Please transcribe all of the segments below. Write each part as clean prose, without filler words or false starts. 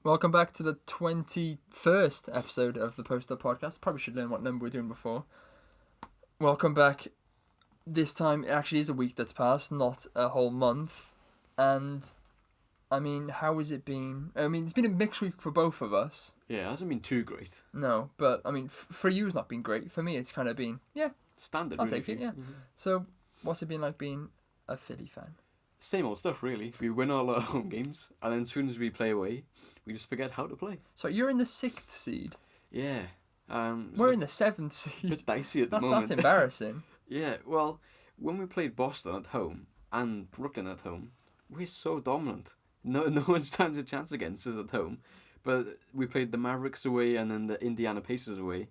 Welcome back to the 21st episode of the Post Up Podcast. Probably should learn what number we're doing before. Welcome back. This time, it actually is a week that's passed, not a whole month. And, I mean, how has it been? I mean, it's been a mixed week for both of us. Yeah, it hasn't been too great. No, but, I mean, for you, it's not been great. For me, it's kind of been, Standard, I'll really. take it, yeah. Mm-hmm. So, what's it been like being a Philly fan? Same old stuff, really. We win all our home games, and then as soon as we play away, we just forget how to play. So, you're in the 6th seed. Yeah. We're in the 7th seed. A bit dicey at the moment. That's embarrassing. Yeah, well, when we played Boston at home and Brooklyn at home, we're so dominant. No one stands a chance against us at home. But we played the Mavericks away and then the Indiana Pacers away,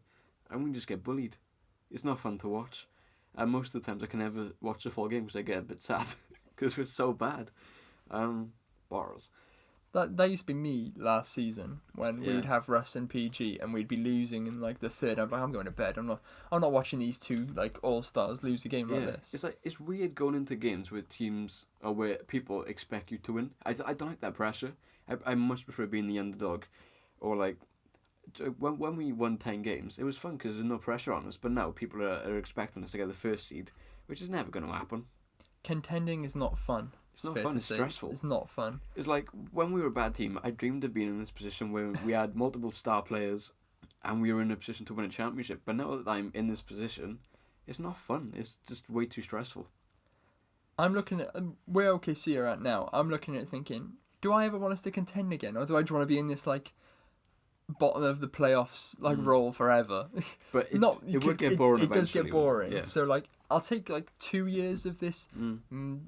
and we just get bullied. It's not fun to watch. And most of the times I can never watch a full game because I get a bit sad because we're so bad. Bars. That used to be me last season when we'd have Russ and PG and we'd be losing in like the third. I'm like, I'm going to bed. I'm not watching these two like all stars lose a game like this. It's weird going into games with teams or where people expect you to win. I don't like that pressure. I much prefer being the underdog, or like when we won 10 games, it was fun because there's no pressure on us. But now people are expecting us to get the first seed, which is never going to happen. Contending is not fun. It's not fun. It's stressful. It's not fun. It's like when we were a bad team, I dreamed of being in this position where we had multiple star players and we were in a position to win a championship. But now that I'm in this position, it's not fun. It's just way too stressful. I'm looking at where OKC are at now. I'm looking at it thinking, do I ever want us to contend again? Or do I just want to be in this like bottom of the playoffs like role forever? But it would get boring. It does get boring. Yeah. So like I'll take like 2 years of this,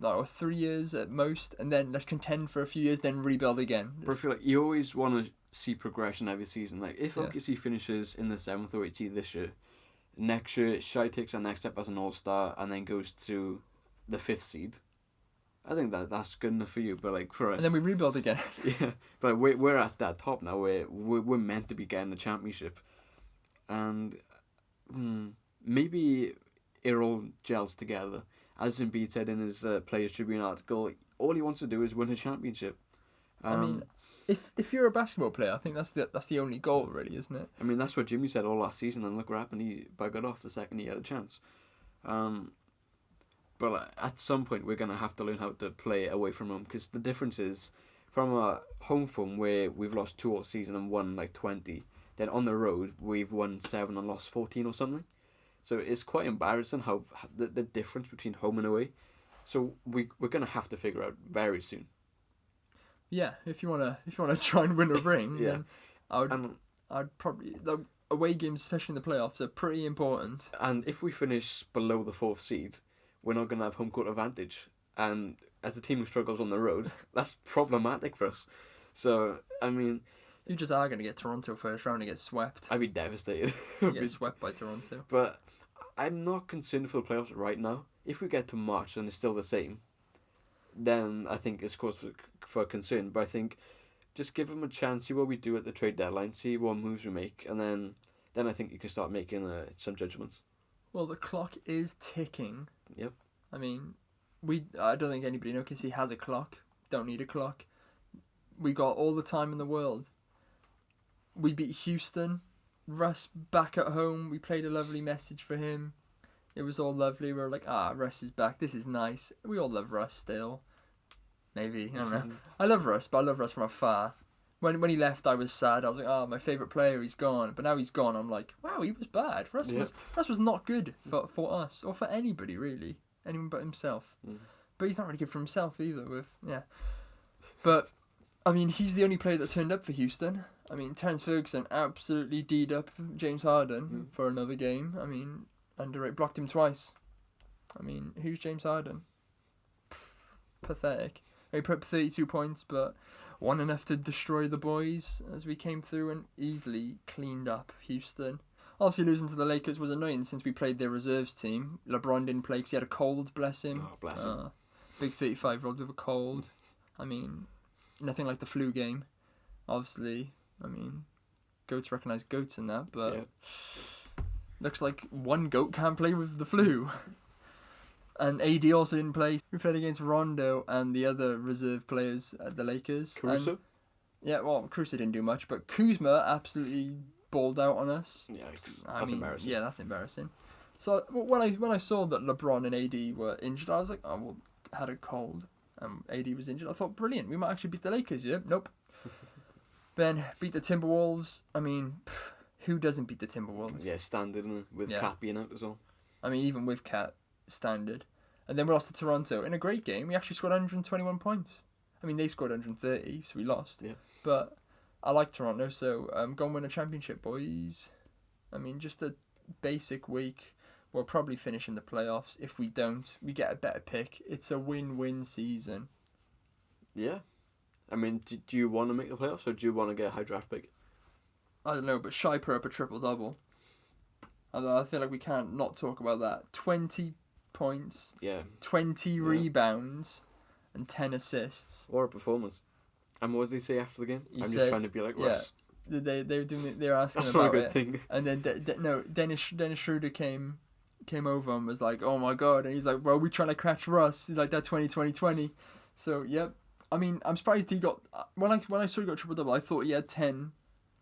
or 3 years at most, and then let's contend for a few years, then rebuild again. But I feel like you always want to see progression every season. Like if OKC finishes in the 7th or 8th seed this year, next year Shai takes a next step as an all-star and then goes to the 5th seed. I think that's good enough for you, but like for us, and then we rebuild again. Yeah, but we're at that top now. We're meant to be getting the championship, and maybe it all gels together. As Embiid said in his Players Tribune article, all he wants to do is win a championship. I mean, if you're a basketball player, I think that's the only goal, really, isn't it? I mean, that's what Jimmy said all last season, and look what happened. He buggered off the second he had a chance. But at some point, we're going to have to learn how to play away from home, because the difference is from a home form where we've lost 2 all season and won like 20, then on the road, we've won 7 and lost 14 or something. So it's quite embarrassing how the difference between home and away. So we're going to have to figure out very soon. Yeah, if you wanna try and win a ring, Yeah. then I'd probably the away games, especially in the playoffs, are pretty important. And if we finish below the 4th seed, we're not going to have home court advantage. And as a team who struggles on the road, that's problematic for us. So, I mean, You just are going to get Toronto first round and get swept. I'd be devastated. Get swept by Toronto. But I'm not concerned for the playoffs right now. If we get to March and it's still the same, then I think it's cause for concern. But I think just give them a chance, see what we do at the trade deadline, see what moves we make, and then I think you can start making some judgments. Well, the clock is ticking. Yep. I mean, I don't think anybody in OKC has a clock. Don't need a clock. We got all the time in the world. We beat Houston. Russ back at home. We played a lovely message for him. It was all lovely. We were like, Russ is back. This is nice. We all love Russ still. Maybe. I don't know. I love Russ, but I love Russ from afar. When he left, I was sad. I was like, my favourite player, he's gone. But now he's gone, I'm like, wow, he was bad. Russ was not good for us, or for anybody, really. Anyone but himself. But he's not really good for himself either. But, I mean, he's the only player that turned up for Houston. I mean, Terence Ferguson absolutely D'd up James Harden for another game. I mean, underrated, blocked him twice. I mean, who's James Harden? Pathetic. He put up 32 points, but wasn't enough to destroy the boys as we came through and easily cleaned up Houston. Obviously, losing to the Lakers was annoying since we played their reserves team. LeBron didn't play because he had a cold, bless him. Oh, bless him. Big 35-year-old with a cold. I mean, nothing like the flu game. Obviously, I mean, goats recognise goats in that, but looks like one goat can't play with the flu. And AD also didn't play. We played against Rondo and the other reserve players at the Lakers. Caruso? Yeah, well, Caruso didn't do much, but Kuzma absolutely balled out on us. Yeah, that's embarrassing. Yeah, that's embarrassing. So when I saw that LeBron and AD were injured, I was like, oh, well, had a cold. AD was injured. I thought, brilliant, we might actually beat the Lakers. Yeah, nope. Then beat the Timberwolves. I mean, who doesn't beat the Timberwolves? Yeah, standard, isn't it? With Cat being out as well. I mean, even with Cat, standard. And then we lost to Toronto in a great game. We actually scored 121 points. I mean, they scored 130, so we lost. Yeah. But I like Toronto, so go and win a championship, boys. I mean, just a basic week. We'll probably finish in the playoffs. If we don't, we get a better pick. It's a win-win season. Yeah. I mean, do you want to make the playoffs, or do you want to get a high draft pick? I don't know, but Shai put up a triple-double. I feel like we can't not talk about that. 20 points. Yeah. 20 rebounds. And 10 assists. What a performance. And what did he say after the game? He I'm said, just trying to be like Russ. They were doing. They were asking That's about not a good it. thing. And then Dennis Schroeder came over and was like, "Oh my god!" And he's like, "Well, we're trying to catch Russ like that 2020." So yep. I mean, I'm surprised he got when I saw he got triple double. I thought he had 10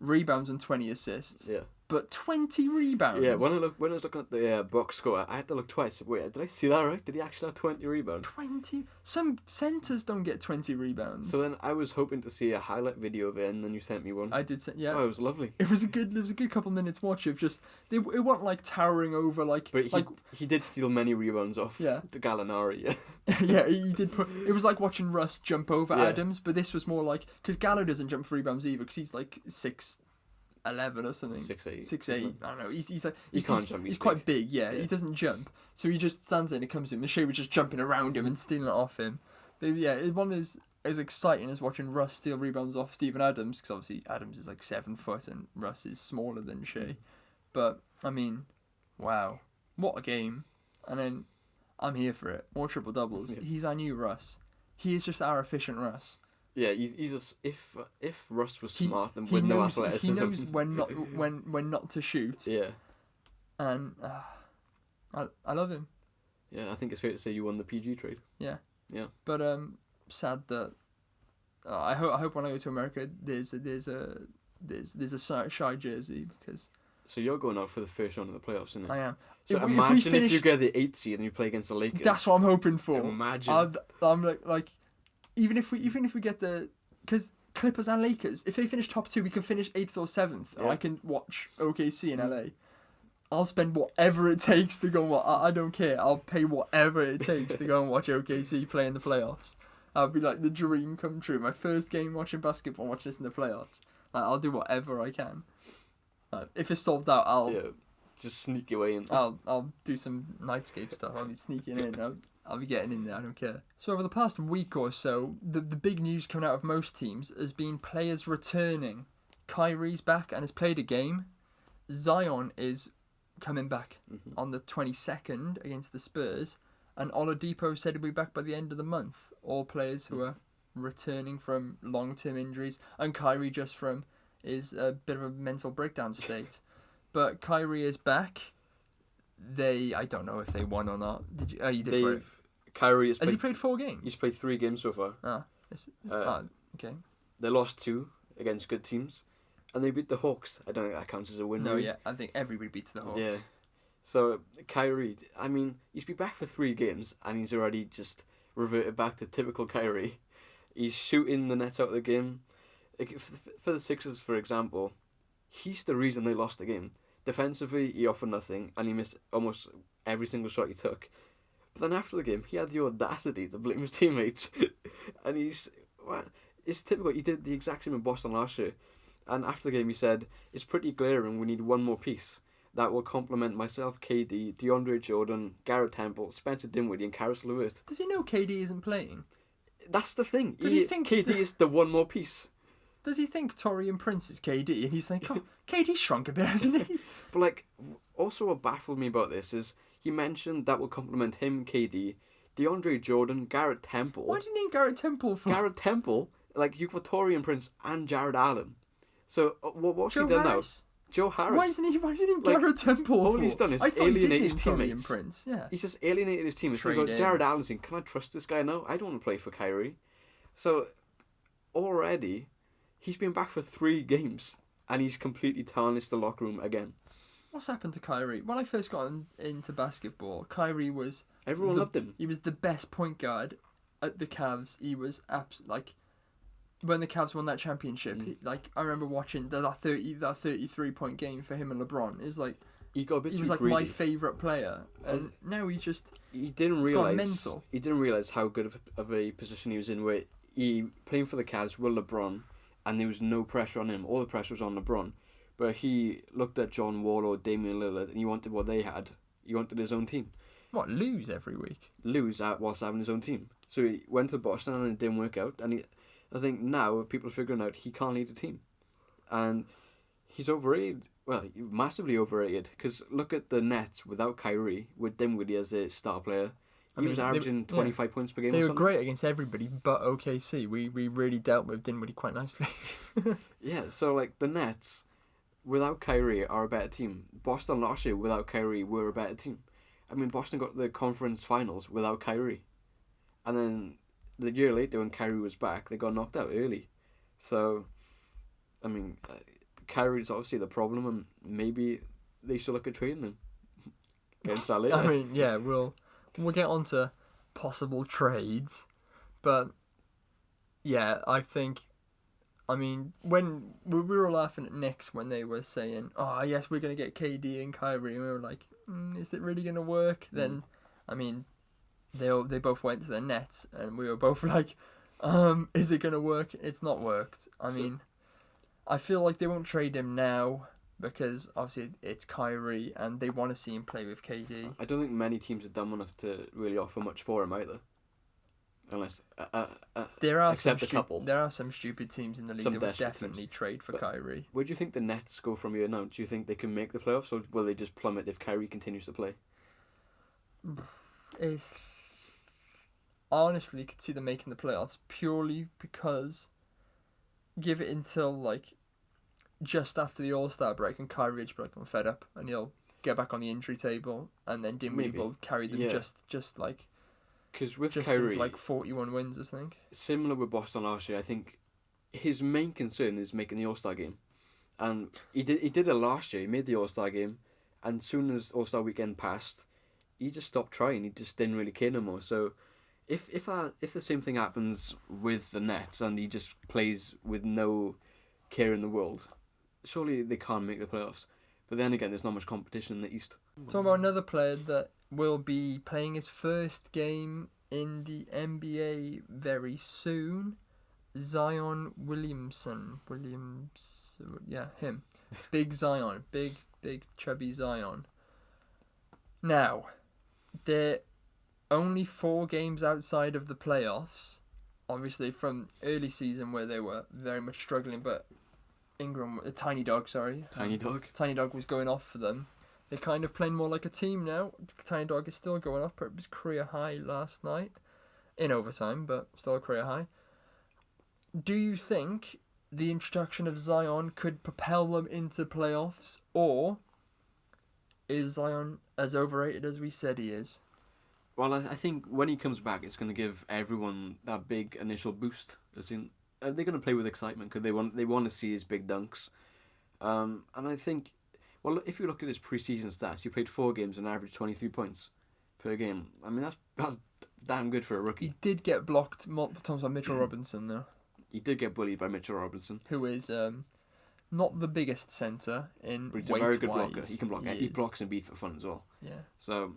rebounds and 20 assists. Yeah. But 20 rebounds. Yeah, when I was looking at the box score, I had to look twice. Wait, did I see that right? Did he actually have 20 rebounds? 20. Some centers don't get 20 rebounds. So then I was hoping to see a highlight video of it, and then you sent me one. I did. Yeah. Oh, it was lovely. It was a good couple minutes watch of just it wasn't like towering over like. But he did steal many rebounds off. Yeah. The Gallinari. Yeah. Yeah, he did put. It was like watching Russ jump over Yeah. Adams, but this was more like because Gallo doesn't jump for rebounds either because he's like 6'11" or something. 6'8". 6'8". I don't know. He's like He can't jump. He's quite big. Yeah, he doesn't jump, so he just stands there and it comes to him. The Shea was just jumping around him and stealing it off him. But yeah, it's one is as exciting as watching Russ steal rebounds off Steven Adams because obviously Adams is like 7 foot and Russ is smaller than Shea. But I mean, wow, what a game! And then I'm here for it. More triple doubles. Yeah. He's our new Russ. He is just our efficient Russ. Yeah, he's if Russ was He- smart and he with no knows, athleticism. He knows when not to shoot. Yeah. And I love him. Yeah, I think it's fair to say you won the PG trade. Yeah. Yeah. But sad that I hope when I go to America there's a Shy jersey because So you're going out for the first round of the playoffs, isn't it? I am. So If we imagine finish- if you get the 8th seed and you play against the Lakers. That's what I'm hoping for. Imagine. I'm like even if we get the because Clippers and Lakers, if they finish top 2, we can finish 8th or 7th, and Yeah. I can watch OKC in LA. I'll spend whatever it takes to go and watch. I don't care. I'll pay whatever it takes to go and watch OKC play in the playoffs. I'll be like the dream come true. My first game watching basketball, watching this in the playoffs. Like, I'll do whatever I can. If it's sold out, I'll just sneak your way in. I'll do some nightscape stuff. I'll be sneaking in. I'll be getting in there. I don't care. So over the past week or so, the big news coming out of most teams has been players returning. Kyrie's back and has played a game. Zion is coming back on the 22nd against the Spurs, and Oladipo said he'll be back by the end of the month. All players who are returning from long-term injuries, and Kyrie just from is a bit of a mental breakdown state. But Kyrie is back. I don't know if they won or not. Did you? Oh, you did. Play. Kyrie has he played 4 games? He's played 3 games so far. Okay. They lost 2 against good teams, and they beat the Hawks. I don't think that counts as a win. No, really. yeah, I think everybody beats the Hawks. Yeah. So Kyrie, I mean, he's been back for 3 games, and he's already just reverted back to typical Kyrie. He's shooting the net out of the game. Like, for the Sixers, for example, he's the reason they lost the game. Defensively, he offered nothing, and he missed almost every single shot he took. But then after the game, he had the audacity to blame his teammates. And it's typical. He did the exact same in Boston last year. And after the game, he said, "It's pretty glaring we need one more piece that will complement myself, KD, DeAndre Jordan, Garrett Temple, Spencer Dinwiddie, and Karis LeVert." Does he know KD isn't playing? That's the thing. Does he think KD is the one more piece? Does he think Torian Prince is KD? And he's like, oh, KD shrunk a bit, hasn't he? But like, also what baffled me about this is he mentioned that will complement him, KD, DeAndre Jordan, Garrett Temple. Why do you need Garrett Temple for? Garrett Temple, like you've got Torian Prince and Jared Allen. So what's he done now? Joe Harris. Why isn't he Garrett Temple? All he's done is alienate his teammates. Prince. Yeah. He's just alienated his teammates. So got Jared Allen saying, "Can I trust this guy now? I don't want to play for Kyrie." So already, He's been back for 3 games, and he's completely tarnished the locker room again. What's happened to Kyrie? When I first got into basketball, Kyrie was... Everyone loved him. He was the best point guard at the Cavs. He was when the Cavs won that championship, I remember watching that 33-point game for him and LeBron. It was like... He got a bit He too was like greedy. my favourite player, and now he just... He didn't realize how good of a position he was in, where he playing for the Cavs with LeBron, and there was no pressure on him. All the pressure was on LeBron, but he looked at John Wall or Damian Lillard, and he wanted what they had. He wanted his own team. What, lose every week? Lose whilst having his own team. So he went to Boston, and it didn't work out. And I think now people are figuring out he can't lead a team, and he's overrated. Well, massively overrated, because look at the Nets without Kyrie, with Dinwiddie as a star player. He was averaging 25 points per game. They were great against everybody but OKC. We really dealt with Dinwiddie quite nicely. Yeah, so like the Nets without Kyrie are a better team. Boston last year without Kyrie were a better team. I mean, Boston got the conference finals without Kyrie. And then the year later when Kyrie was back, they got knocked out early. So, I mean... Kyrie's obviously the problem, and maybe they should look at trading him. Get into that later. I mean, yeah, we'll get on to possible trades, but yeah, I think, I mean, when we were laughing at Knicks when they were saying, "Oh, yes, we're gonna get KD and Kyrie," and we were like, "Is it really gonna work?" Then, I mean, they both went to the Nets, and we were both like, "Is it gonna work?" It's not worked. I mean. I feel like they won't trade him now because obviously it's Kyrie and they want to see him play with KD. I don't think many teams are dumb enough to really offer much for him either. Unless there are except a couple. There are some stupid teams in the league that would definitely trade for Kyrie. Where do you think the Nets go from here now? Do you think they can make the playoffs, or will they just plummet if Kyrie continues to play? I honestly could see them making the playoffs purely because give it until like just after the All-Star break and Kyrie will be like, I'm fed up, and he'll get back on the injury table, and then Dinwiddie will carry them just like because with just Kyrie into like 41 wins, I think. Similar with Boston last year, I think his main concern is making the All-Star game, and he did it last year. He made the All-Star game, and soon as All-Star weekend passed, he just stopped trying. He just didn't really care no more. So if the same thing happens with the Nets and he just plays with no care in the world, surely they can't make the playoffs. But then again, there's not much competition in the East. Talking about another player that will be playing his first game in the NBA very soon, Zion Williamson. Yeah, him. Big Zion. Big chubby Zion. Now, they're only 4 games outside of the playoffs. Obviously from early season where they were very much struggling, but Tiny Dog was going off for them. They're kind of playing more like a team now. Tiny Dog is still going off, but it was career high last night. In overtime, but still a career high. Do you think the introduction of Zion could propel them into playoffs, or is Zion as overrated as we said he is? Well, I think when he comes back, it's going to give everyone that big initial boost. They're going to play with excitement because they want to see his big dunks. And I think, well, if you look at his preseason stats, he played 4 games and averaged 23 points per game. I mean, that's damn good for a rookie. He did get blocked multiple times by Mitchell Robinson, though. He did get bullied by Mitchell Robinson, who is not the biggest centre in weight-wise. He's a very good blocker. He can block. He blocks and beat for fun as well. Yeah. So,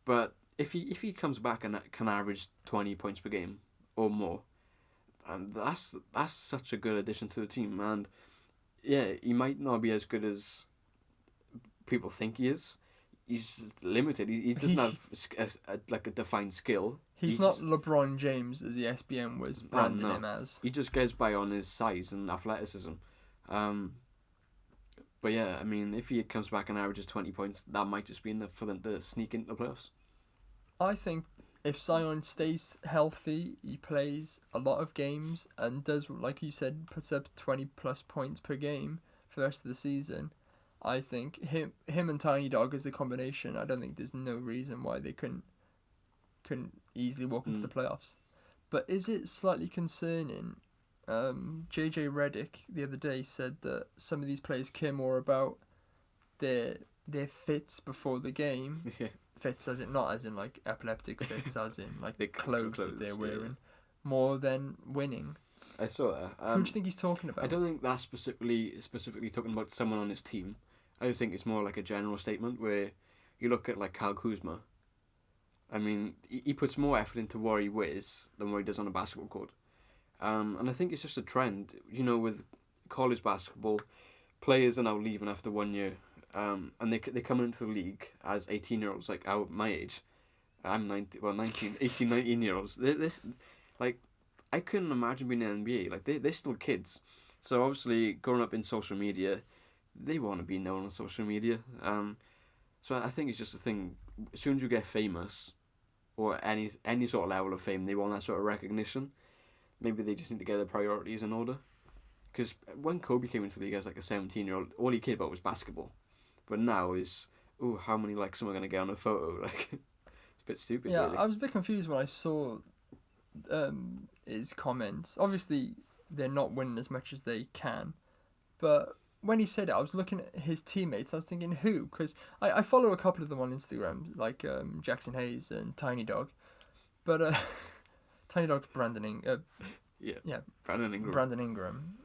but if he comes back and can average 20 points per game or more, and that's such a good addition to the team. And yeah, he might not be as good as people think he is. He's limited. He doesn't have a defined skill. He's not LeBron James as the SBM was branding him as. He just gets by on his size and athleticism. But yeah, I mean, if he comes back and averages 20 points, that might just be enough for them to sneak into the playoffs. I think if Zion stays healthy, he plays a lot of games and does, like you said, puts up 20 plus points per game for the rest of the season. I think him and Tiny Dog as a combination, I don't think there's no reason why they couldn't easily walk into the playoffs. But is it slightly concerning JJ Redick the other day said that some of these players care more about their fits before the game. Yeah. Fits as in not as in like epileptic fits, as in like The clothes that they're wearing, more than winning. I saw that. Who do you think he's talking about? I don't think that's specifically talking about someone on his team. I just think it's more like a general statement where you look at like Kyle Kuzma. I mean, he puts more effort into what he wears than what he does on a basketball court. And I think it's just a trend, with college basketball, players are now leaving after 1 year. And they come into the league as 18-year-olds, like my age. I'm 19-year-olds. This, like, I couldn't imagine being in the NBA. Like, they're still kids. So, obviously, growing up in social media, they want to be known on social media. So, I think it's just a thing. As soon as you get famous, or any sort of level of fame, they want that sort of recognition. Maybe they just need to get their priorities in order. Because when Kobe came into the league as like a 17-year-old, all he cared about was basketball. But now is, how many likes am I going to get on a photo? Like, it's a bit stupid, Yeah, really. I was a bit confused when I saw his comments. Obviously, they're not winning as much as they can. But when he said it, I was looking at his teammates. I was thinking, who? Because I follow a couple of them on Instagram, like Jackson Hayes and Tiny Dog. But Tiny Dog's Brandon Ingram. Brandon Ingram.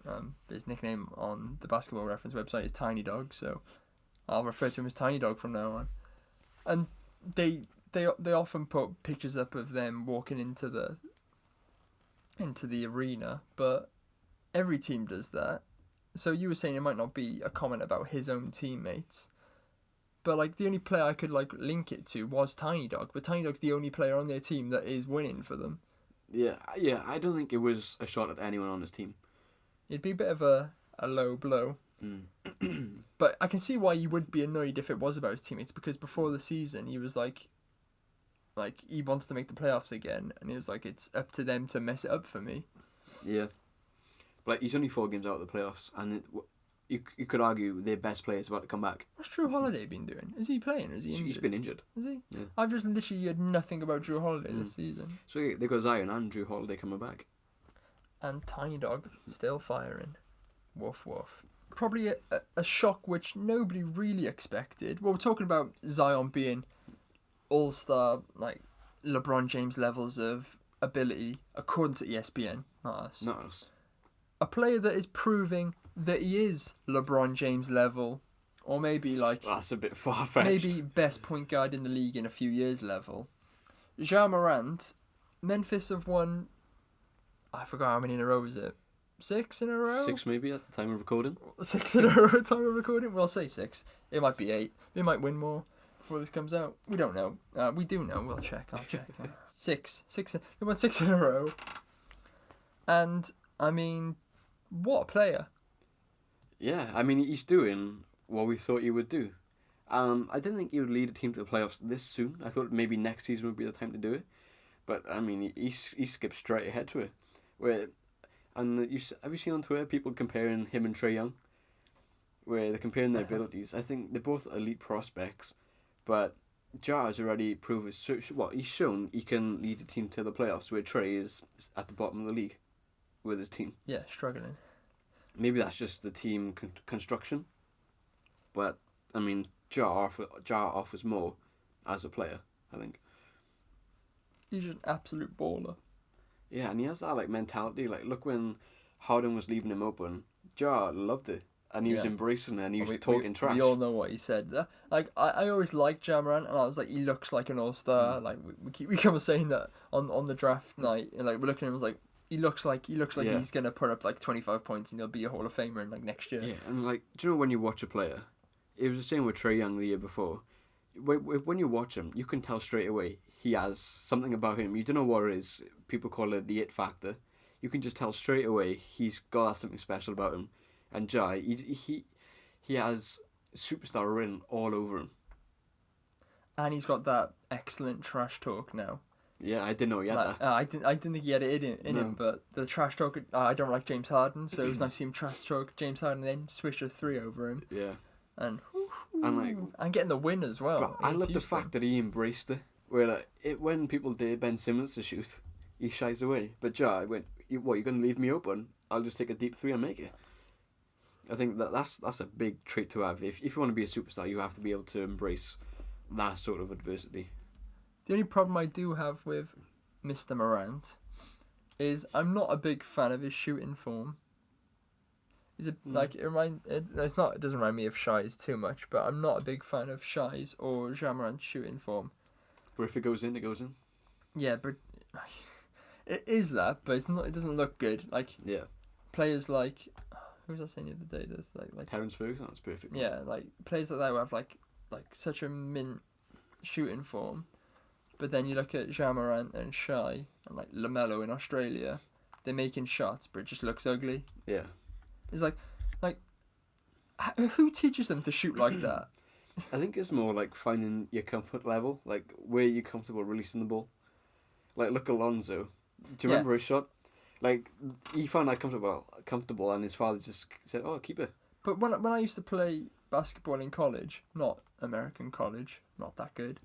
His nickname on the Basketball Reference website is Tiny Dog, so I'll refer to him as Tiny Dog from now on. And they often put pictures up of them walking into the arena, but every team does that. So you were saying it might not be a comment about his own teammates, but like the only player I could like link it to was Tiny Dog, but Tiny Dog's the only player on their team that is winning for them. Yeah, I don't think it was a shot at anyone on his team. It'd be a bit of a low blow. But I can see why you would be annoyed if it was about his teammates, because before the season he was like he wants to make the playoffs again, and he was like, it's up to them to mess it up for me. Yeah. But he's only 4 games out of the playoffs, and you could argue their best player is about to come back. What's Drew Holiday been doing? Is he playing or is he injured? He's been injured. Is he? Yeah. I've just literally heard nothing about Drew Holiday this season. So yeah, they've got Zion and Drew Holiday coming back. And Tiny Dog still firing. Woof woof. Probably a shock which nobody really expected. Well, we're talking about Zion being all-star, like LeBron James levels of ability, according to ESPN, not us. Not us. A player that is proving that he is LeBron James level, or maybe like... That's a bit far-fetched. Maybe best point guard in the league in a few years level. Ja Morant, Memphis have won... I forgot how many in a row was it? 6 in a row? 6 maybe at the time of recording. 6 in a row at time of recording? We'll say 6. It might be 8. They might win more before this comes out. We don't know. We do know. We'll check. I'll check. 6. They won 6 in a row. And, I mean, what a player. Yeah, I mean, he's doing what we thought he would do. I didn't think he would lead a team to the playoffs this soon. I thought maybe next season would be the time to do it. But, I mean, he skipped straight ahead to it. Have you seen on Twitter people comparing him and Trae Young? Where they're comparing their abilities. I think they're both elite prospects. But Ja has already proved, he's shown he can lead a team to the playoffs, where Trae is at the bottom of the league with his team. Yeah, struggling. Maybe that's just the team construction. But, I mean, Ja offers more as a player, I think. He's an absolute baller. Yeah, and he has that, like, mentality. Like, look when Harden was leaving him open, Ja loved it. And he was embracing it, and he was talking trash. We all know what he said. Like, I always liked Ja Morant, and I was like, he looks like an all-star. Like, we keep on saying that on the draft night. And, like, we're looking at him, I was like, he looks like he's going to put up, like, 25 points, and he'll be a Hall of Famer in, like, next year. Yeah, and, like, do you know when you watch a player? It was the same with Trae Young the year before. When you watch him, you can tell straight away he has something about him. You don't know what it is. People call it the it factor. You can just tell straight away he's got something special about him. And Ja, he has superstar written all over him. And he's got that excellent trash talk now. Yeah, I didn't know he had that. I didn't think he had it in him, but the trash talk. I don't like James Harden, so it was nice to see him trash talk James Harden, and then switch a 3 over him. Yeah. And like getting the win as well. I love the fact that he embraced it. Where like when people dare Ben Simmons to shoot, he shies away. But Ja went, "What? You're gonna leave me open?" I'll just take a deep three and make it. I think that's a big trait to have. If you want to be a superstar, you have to be able to embrace that sort of adversity. The only problem I do have with Mr. Morant is I'm not a big fan of his shooting form. It doesn't remind me of Shai's too much, but I'm not a big fan of Shai's or Ja Morant's shooting form. But if it goes in, it goes in. Yeah, but it is that, but it's not. It doesn't look good. Like players like who was I saying the other day? There's like Terrence Ferguson. That's perfect. Yeah, like players like that who have like such a mint shooting form, but then you look at Ja Morant and Shai and like LaMelo in Australia, they're making shots, but it just looks ugly. Yeah. It's like who teaches them to shoot like that? I think it's more like finding your comfort level, like where you're comfortable releasing the ball. Like look at Lonzo. Do you remember his shot? Like he found that comfortable, and his father just said, "Oh, keep it." But when I used to play basketball in college, not American college, not that good.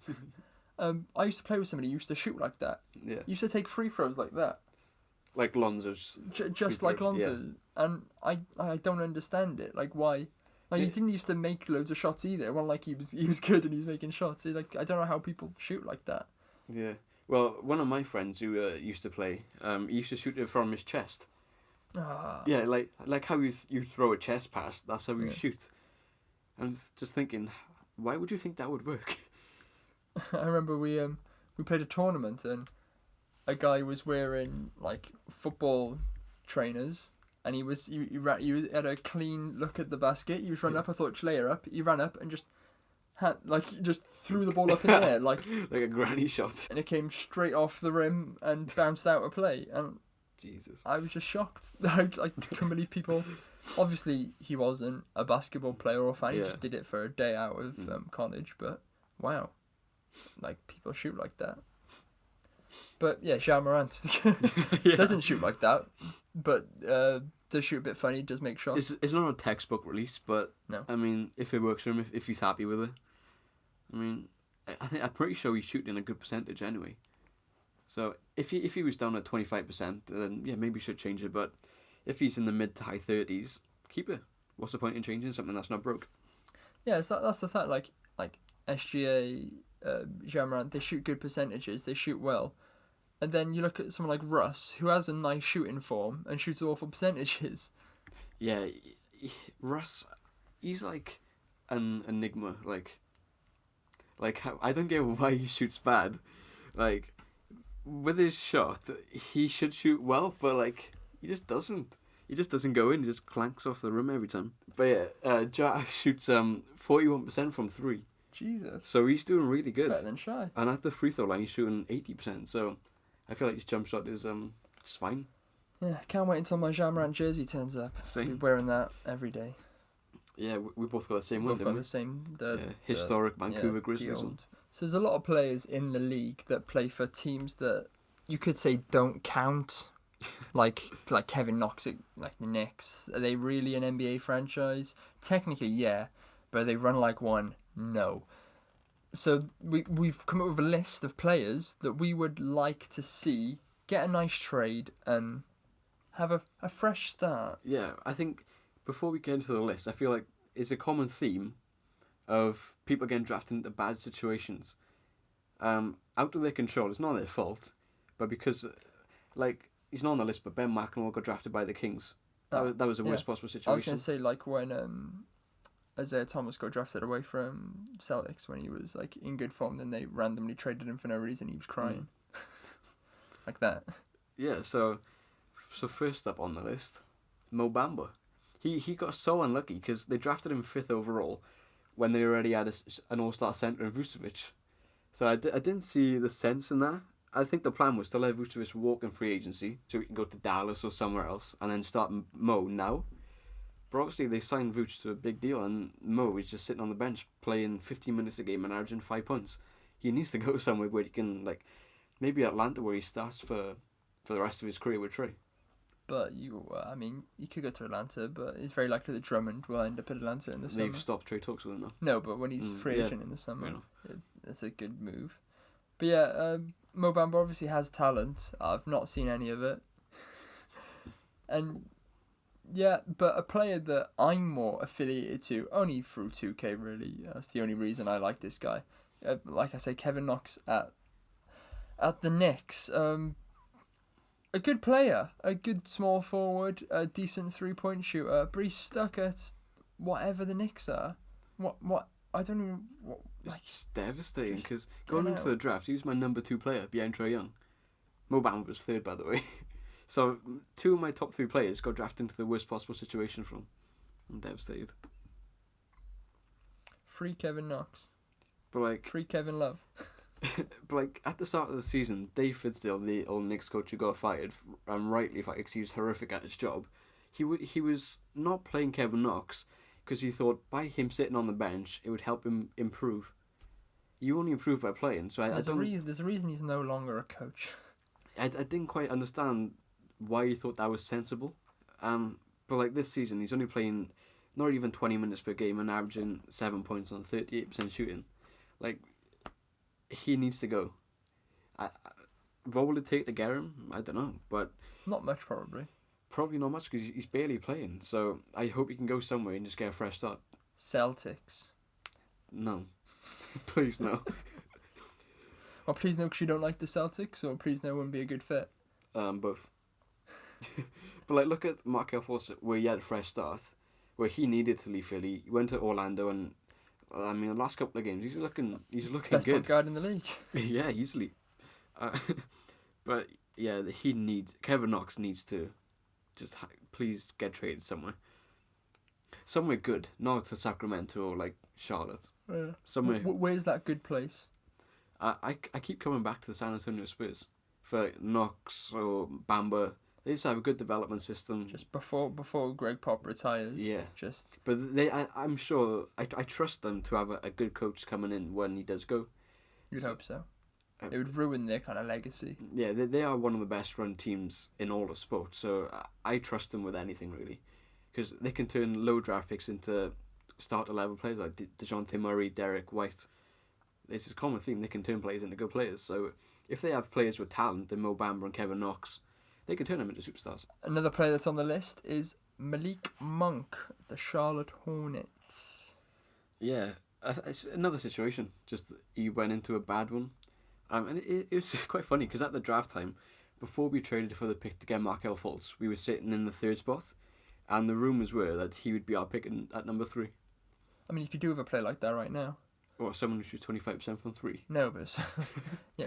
I used to play with somebody who used to shoot like that. Yeah. Used to take free throws like that. Like Lonzo's. Just like Lonzo, and I don't understand it. Like why? Like he didn't used to make loads of shots either. It wasn't like he was good and he was making shots. Like I don't know how people shoot like that. Yeah. Well, one of my friends who used to play, he used to shoot it from his chest. Ah. Yeah, like how you throw a chest pass. That's how you shoot. I was just thinking, why would you think that would work? I remember we played a tournament and a guy was wearing like football trainers and he had a clean look at the basket. He was running up. I thought layer up. He ran up and just just threw the ball up in the air like a granny shot, and it came straight off the rim and bounced out of play. And Jesus, I was just shocked. I couldn't believe people. Obviously, he wasn't a basketball player or fan. He just did it for a day out of college. But wow, like people shoot like that. But yeah, Ja Morant doesn't shoot like that, but does shoot a bit funny. Does make shots. It's not a textbook release, but no. I mean, if it works for him, if he's happy with it, I mean, I'm pretty sure he's shooting a good percentage anyway. So if he was down at 25%, then yeah, maybe he should change it. But if he's in the mid to high 30s, keep it. What's the point in changing something that's not broke? Yeah, that's the fact. Like SGA, Ja Morant, they shoot good percentages. They shoot well. And then you look at someone like Russ, who has a nice shooting form and shoots awful percentages. Yeah, Russ, he's like an enigma. Like how, I don't get why he shoots bad. Like, with his shot, he should shoot well, but like he just doesn't. He just doesn't go in. He just clanks off the rim every time. But yeah, Ja shoots 41% from three. Jesus. So he's doing really good. It's better than Shai. And at the free throw line, he's shooting 80%. So I feel like his jump shot is it's fine. Yeah, can't wait until my Ja Morant jersey turns up. Same. I'll be wearing that every day. Yeah, we both got the same one, We've got the same. Historic Vancouver Grizzlies one. So there's a lot of players in the league that play for teams that you could say don't count. like Kevin Knox at like the Knicks. Are they really an NBA franchise? Technically, yeah, but they run like one. No. So we've come up with a list of players that we would like to see get a nice trade and have a fresh start. Yeah, I think before we get into the list, I feel like it's a common theme of people getting drafted into bad situations. Out of their control. It's not their fault, but because, like, he's not on the list, but Ben McLemore got drafted by the Kings. That was the worst possible situation. I was going to say, like, when Isaiah Thomas got drafted away from Celtics when he was, like, in good form, then they randomly traded him for no reason. He was crying. Like that. Yeah, so first up on the list, Mo Bamba. He got so unlucky because they drafted him 5th overall when they already had an all-star centre in Vucevic. So I didn't see the sense in that. I think the plan was to let Vucevic walk in free agency so he can go to Dallas or somewhere else and then start Mo now. But obviously they signed Vuce to a big deal and Mo is just sitting on the bench playing 15 minutes a game and averaging 5 points. He needs to go somewhere where he can, like, maybe Atlanta where he starts for the rest of his career with Trey. But you could go to Atlanta, but it's very likely that Drummond will end up at Atlanta in the summer. They've stopped trade talks with him now. No, but when he's free agent in the summer, it's a good move. But yeah, Mo Bamba obviously has talent. I've not seen any of it. And Yeah, but a player that I'm more affiliated to, only through 2K really. That's the only reason I like this guy. Like I say, Kevin Knox at the Knicks. A good player, a good small forward, a decent 3-point shooter, but he's stuck at whatever the Knicks are. What? I don't even. It's just devastating because going into the draft, he was my number 2 player behind Trae Young. Mo Bamba was 3rd, by the way. So 2 of my top 3 players got drafted into the worst possible situation from. I'm devastated. Free Kevin Knox. But like, free Kevin Love. But like at the start of the season, Dave Fizdale, the old Knicks coach who got fired, and rightly fired because he was horrific at his job, he was not playing Kevin Knox because he thought by him sitting on the bench it would help him improve. You only improve by playing, so There's a reason he's no longer a coach. I didn't quite understand why he thought that was sensible. But like this season, he's only playing not even 20 minutes per game and averaging 7 points on 38% shooting. Like, he needs to go. What will it take to get him? I don't know, but not much probably. Probably not much because he's barely playing. So I hope he can go somewhere and just get a fresh start. Celtics. No, please no. Well, please no, because you don't like the Celtics, or please no, wouldn't be a good fit. Both. But like, look at Markel Fultz, where he had a fresh start, where he needed to leave Philly. He went to Orlando, and I mean, the last couple of games, he's looking best good. point guard in the league. Yeah, easily. But yeah, Kevin Knox needs to just please get traded somewhere good, not to Sacramento or like Charlotte. Yeah. Somewhere. Where's that good place? I keep coming back to the San Antonio Spurs for Knox or Bamba. They just have a good development system. Just before Greg Pop retires. Yeah. Just. But I'm sure I trust them to have a good coach coming in when he does go. You'd hope so. It would ruin their kind of legacy. Yeah, they are one of the best run teams in all of sport, so I trust them with anything really, because they can turn low draft picks into starter level players like DeJounte Murray, Derek White. It's a common theme. They can turn players into good players. So if they have players with talent, then Mo Bamba and Kevin Knox, they can turn them into superstars. Another player that's on the list is Malik Monk, the Charlotte Hornets. Yeah, it's another situation. Just he went into a bad one. And it was quite funny because at the draft time, before we traded for the pick to get Markel Fultz, we were sitting in the 3rd spot, and the rumours were that he would be our pick at number 3. I mean, you could do with a player like that right now. Or someone who shoots 25% from 3. No, but yeah,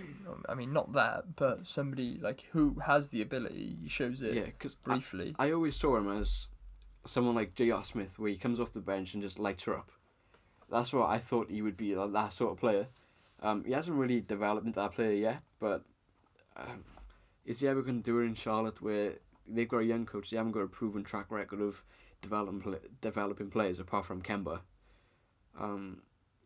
I mean, not that, but somebody like who has the ability, shows it. Yeah, because briefly. I always saw him as someone like J.R. Smith, where he comes off the bench and just lights her up. That's what I thought he would be, like that sort of player. He hasn't really developed into that player yet, but is he ever going to do it in Charlotte where they've got a young coach, they haven't got a proven track record of developing players apart from Kemba?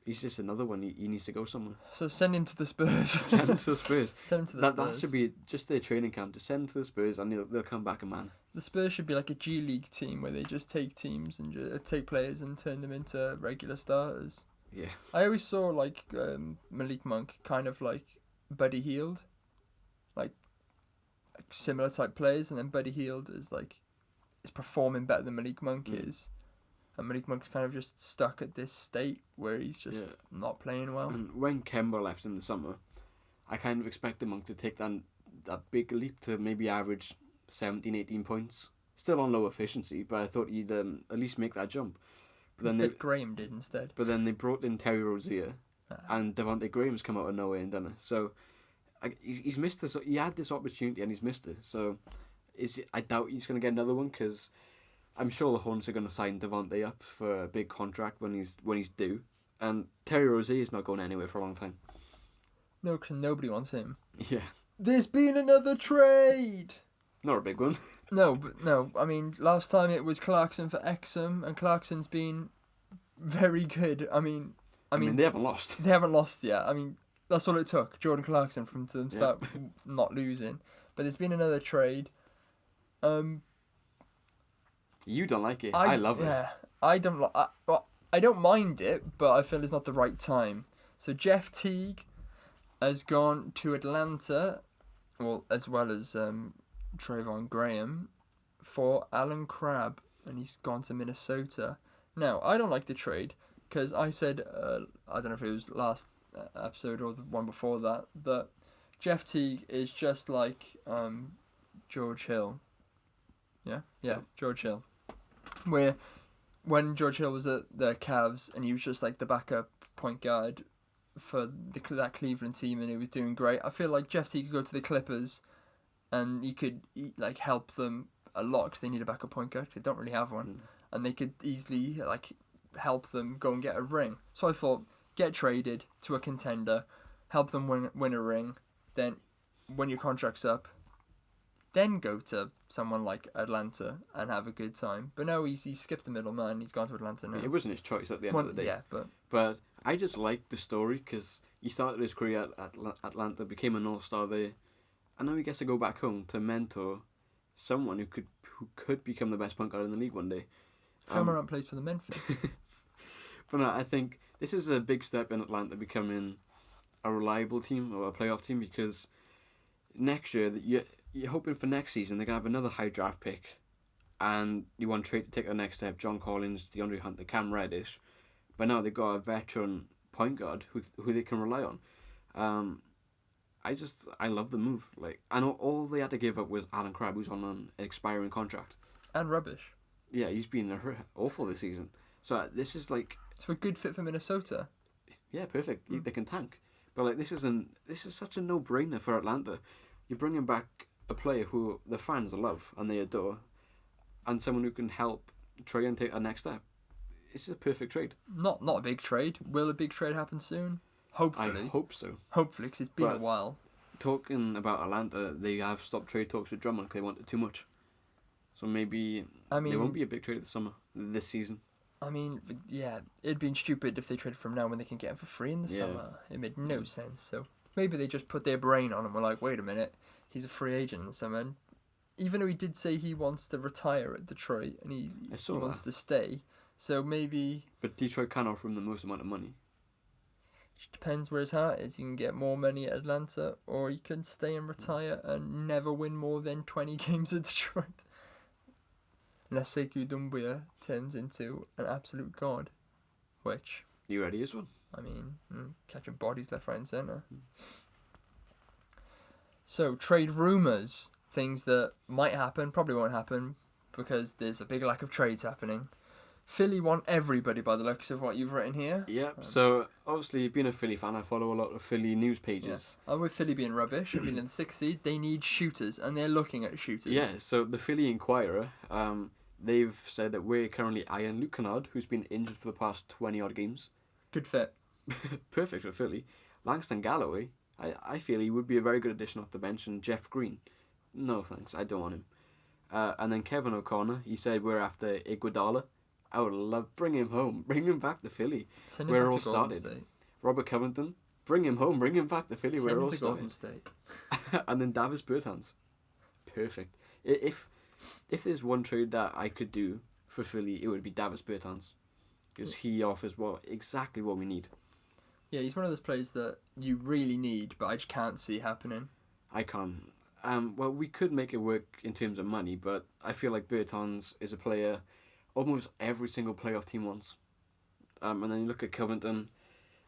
He's just another one, he needs to go somewhere. So send him to the Spurs. Send him to the Spurs. Send him to the Spurs. That should be just their training camp, to send him to the Spurs and they'll come back a man. The Spurs should be like a G League team where they just take teams and take players and turn them into regular starters. Yeah. I always saw like Malik Monk kind of like Buddy Hield, like similar type players, and then Buddy Hield is performing better than Malik Monk is, and Malik Monk's kind of just stuck at this state where he's just not playing well. And when Kemba left in the summer, I kind of expected Monk to take that big leap to maybe average 17, 18 points. Still on low efficiency, but I thought he'd at least make that jump. But Graham did instead. But then they brought in Terry Rozier, and Devontae Graham's come out of nowhere and done it. So he's missed this. He had this opportunity and he's missed it. So I doubt he's going to get another one because I'm sure the Hornets are going to sign Devontae up for a big contract when he's due. And Terry Rozier is not going anywhere for a long time. No, because nobody wants him. Yeah. There's been another trade. Not a big one. No. I mean, last time it was Clarkson for Exum, and Clarkson's been very good. I mean, they haven't lost. They haven't lost yet. I mean, that's all it took. Jordan Clarkson to them start not losing. But there's been another trade. You don't like it. I love it. Yeah, I don't. I don't mind it, but I feel it's not the right time. So Jeff Teague has gone to Atlanta, as well as Trayvon Graham, for Alan Crabb, and he's gone to Minnesota. Now, I don't like the trade because I said, I don't know if it was last episode or the one before that Jeff Teague is just like George Hill. Yeah, George Hill. Where when George Hill was at the Cavs and he was just like the backup point guard for that Cleveland team and he was doing great, I feel like Jeff Teague could go to the Clippers and he could like help them a lot because they need a backup point guard 'cause they don't really have one, and they could easily like help them go and get a ring. So I thought, get traded to a contender, help them win a ring, then when your contract's up, then go to someone like Atlanta and have a good time. But no, he skipped the middleman. He's gone to Atlanta now. It wasn't his choice at the end of the day. Yeah, But I just like the story because he started his career at Atlanta, became an all-star there, and now he gets to go back home to mentor someone who could become the best point guard in the league one day. Cameron plays for the Memphis. But no, I think this is a big step in Atlanta becoming a reliable team or a playoff team because next year you're hoping for next season they're going to have another high draft pick and you want to trade to take the next step. John Collins, DeAndre Hunter, Cam Reddish. But now they've got a veteran point guard who they can rely on. I love the move. Like, I know all they had to give up was Alan Crabb, who's on an expiring contract. And rubbish. Yeah, he's been awful this season. So this is like... It's a good fit for Minnesota. Yeah, perfect. They can tank. But like this is such a no-brainer for Atlanta. You're bringing back a player who the fans love and they adore, and someone who can help try and take a next step. It's a perfect trade. Not a big trade. Will a big trade happen soon? Hopefully. I hope so. Hopefully, because it's been a while. Talking about Atlanta, they have stopped trade talks with Drummond because they wanted too much. So maybe there won't be a big trade this season. I mean, yeah, it'd been stupid if they traded from now when they can get him for free in the summer. It made no sense. So maybe they just put their brain on him and were like, wait a minute, he's a free agent in the summer. And even though he did say he wants to retire at Detroit and he wants to stay, so maybe... But Detroit can offer him the most amount of money. It depends where his heart is. He can get more money at Atlanta or he can stay and retire and never win more than 20 games at Detroit. Unless Sekou Doumbouya turns into an absolute god. Which... You ready as one? I mean, catching bodies left, right and centre. So, trade rumours. Things that might happen, probably won't happen, because there's a big lack of trades happening. Philly want everybody by the looks of what you've written here. Yeah, so obviously being a Philly fan, I follow a lot of Philly news pages. Yeah. And with Philly being rubbish, I mean in the 6th seed, they need shooters, and they're looking at shooters. Yeah, so the Philly Inquirer, they've said that we're currently eyeing Luke Kennard, who's been injured for the past 20-odd games. Good fit. Perfect for Philly. Langston Galloway, I feel he would be a very good addition off the bench, and Jeff Green. No thanks, I don't want him. And then Kevin O'Connor, he said we're after Iguodala. I would love bring him home, bring him back to Philly. Send him where it back all to Golden started. State. Robert Covington, bring him home, bring him back to Philly. Where it all Golden started. State. And then Davis Bertans, perfect. If there's one trade that I could do for Philly, it would be Davis Bertans, because he offers exactly what we need. Yeah, he's one of those players that you really need, but I just can't see happening. I can't. Well, we could make it work in terms of money, but I feel like Bertans is a player almost every single playoff team wants. And then you look at Covington,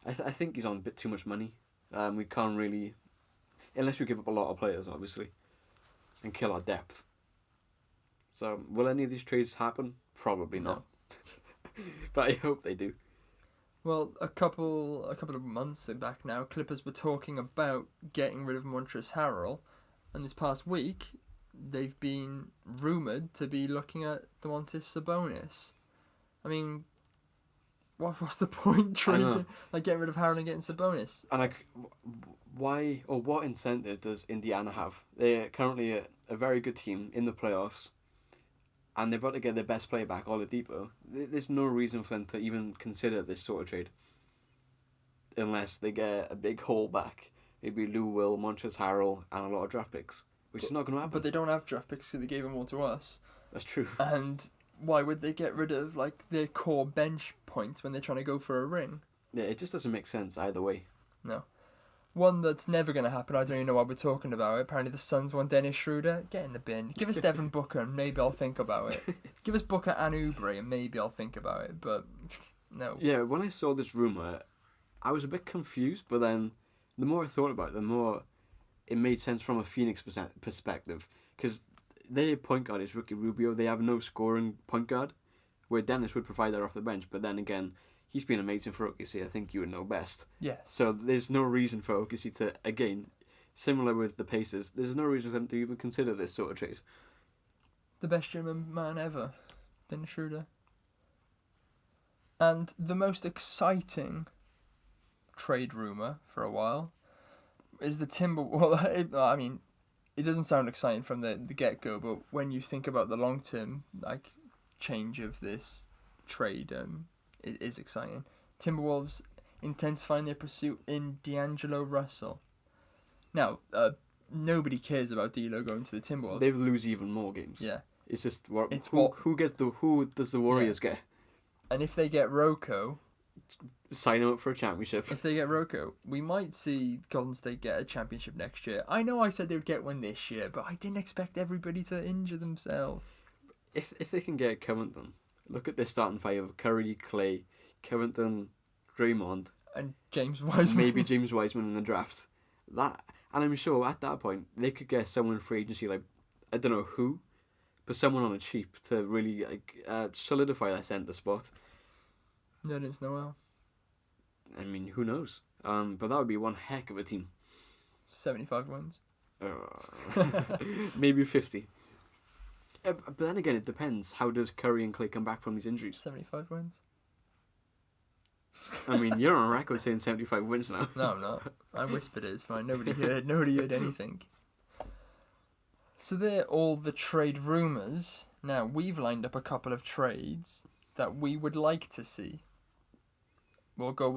I think he's on a bit too much money. We can't really, unless we give up a lot of players, obviously, and kill our depth. So, will any of these trades happen? Probably not. But I hope they do. Well, a couple of months back now, Clippers were talking about getting rid of Montrezl Harrell, and this past week, they've been rumoured to be looking at Domantas Sabonis. I mean, what's the point trading, getting rid of Harrell and getting Sabonis? And why or what incentive does Indiana have? They're currently a very good team in the playoffs, and they've got to get their best player back, Oladipo. There's no reason for them to even consider this sort of trade, unless they get a big haul back. Maybe Lou Will, Montrezl Harrell, and a lot of draft picks, which is not going to happen. But they don't have draft picks, so they gave them all to us. That's true. And why would they get rid of their core bench points when they're trying to go for a ring? Yeah, it just doesn't make sense either way. No. One that's never going to happen. I don't even know why we're talking about it. Apparently the Suns want Dennis Schroeder. Get in the bin. Give us Devin Booker and maybe I'll think about it. Give us Booker and Oubre and maybe I'll think about it. But no. Yeah, when I saw this rumour, I was a bit confused, but then the more I thought about it, the more it made sense from a Phoenix perspective. Because their point guard is Ricky Rubio. They have no scoring point guard, where Dennis would provide that off the bench. But then again, he's been amazing for OKC. I think you would know best. Yes. So there's no reason for OKC to, again, similar with the Pacers, there's no reason for them to even consider this sort of trade. The best German man ever, Dennis Schroeder. And the most exciting trade rumour for a while is the Timberwolves. Well, I mean, it doesn't sound exciting from the get-go, but when you think about the long-term change of this trade, it is exciting. Timberwolves intensifying their pursuit in D'Angelo Russell. Now, nobody cares about D'Lo going to the Timberwolves. They lose even more games. Yeah. It's just who does the Warriors get? And if they get Rocco, sign up for a championship. If they get Rocco, we might see Golden State get a championship next year. I know I said they would get one this year, but I didn't expect everybody to injure themselves. If they can get Covington, look at their starting five of Curry, Clay, Covington, Draymond, and James Wiseman. Maybe James Wiseman in the draft. That, and I'm sure at that point they could get someone in free agency, like I don't know who, but someone on a cheap to really solidify that centre spot. Nerlens Noel. I mean, who knows? But that would be one heck of a team. 75 wins. Maybe 50. But then again, it depends. How does Curry and Clay come back from these injuries? 75 wins. I mean, you're on record saying 75 wins now. No, I'm not. I whispered it. It's fine. Nobody heard anything. So they're all the trade rumours. Now, we've lined up a couple of trades that we would like to see. We'll go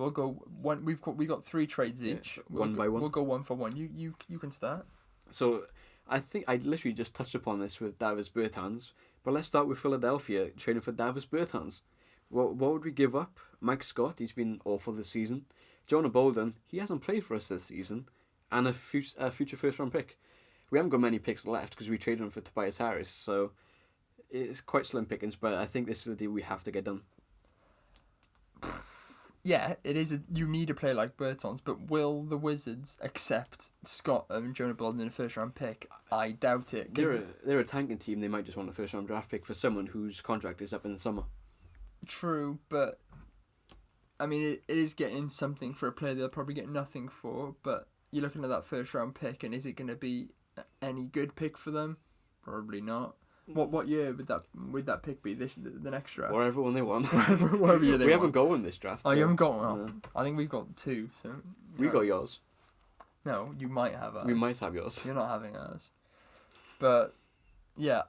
one. We got 3 trades each. One by one. We'll go one for one. You can start. So, I think I literally just touched upon this with Davis Bertans, but let's start with Philadelphia trading for Davis Bertans. What would we give up? Mike Scott, he's been awful this season. Jonah Bolden, he hasn't played for us this season, and a future first round pick. We haven't got many picks left because we traded him for Tobias Harris, so it's quite slim pickings. But I think this is the deal we have to get done. Yeah, it is. You need a player like Bertans, but will the Wizards accept Scott and Jonah Bolden in a first round pick? I doubt it. They're a tanking team. They might just want a first round draft pick for someone whose contract is up in the summer. True, but I mean, it is getting something for a player they'll probably get nothing for. But you're looking at that first round pick, and is it going to be any good pick for them? Probably not. What year would that pick be? The next draft? Wherever one they want. Wherever year they want. We haven't got one this draft. Oh, so, you haven't got one? No. I think we've got 2. So we got yours. No, you might have ours. We might have yours. You're not having ours. But yeah,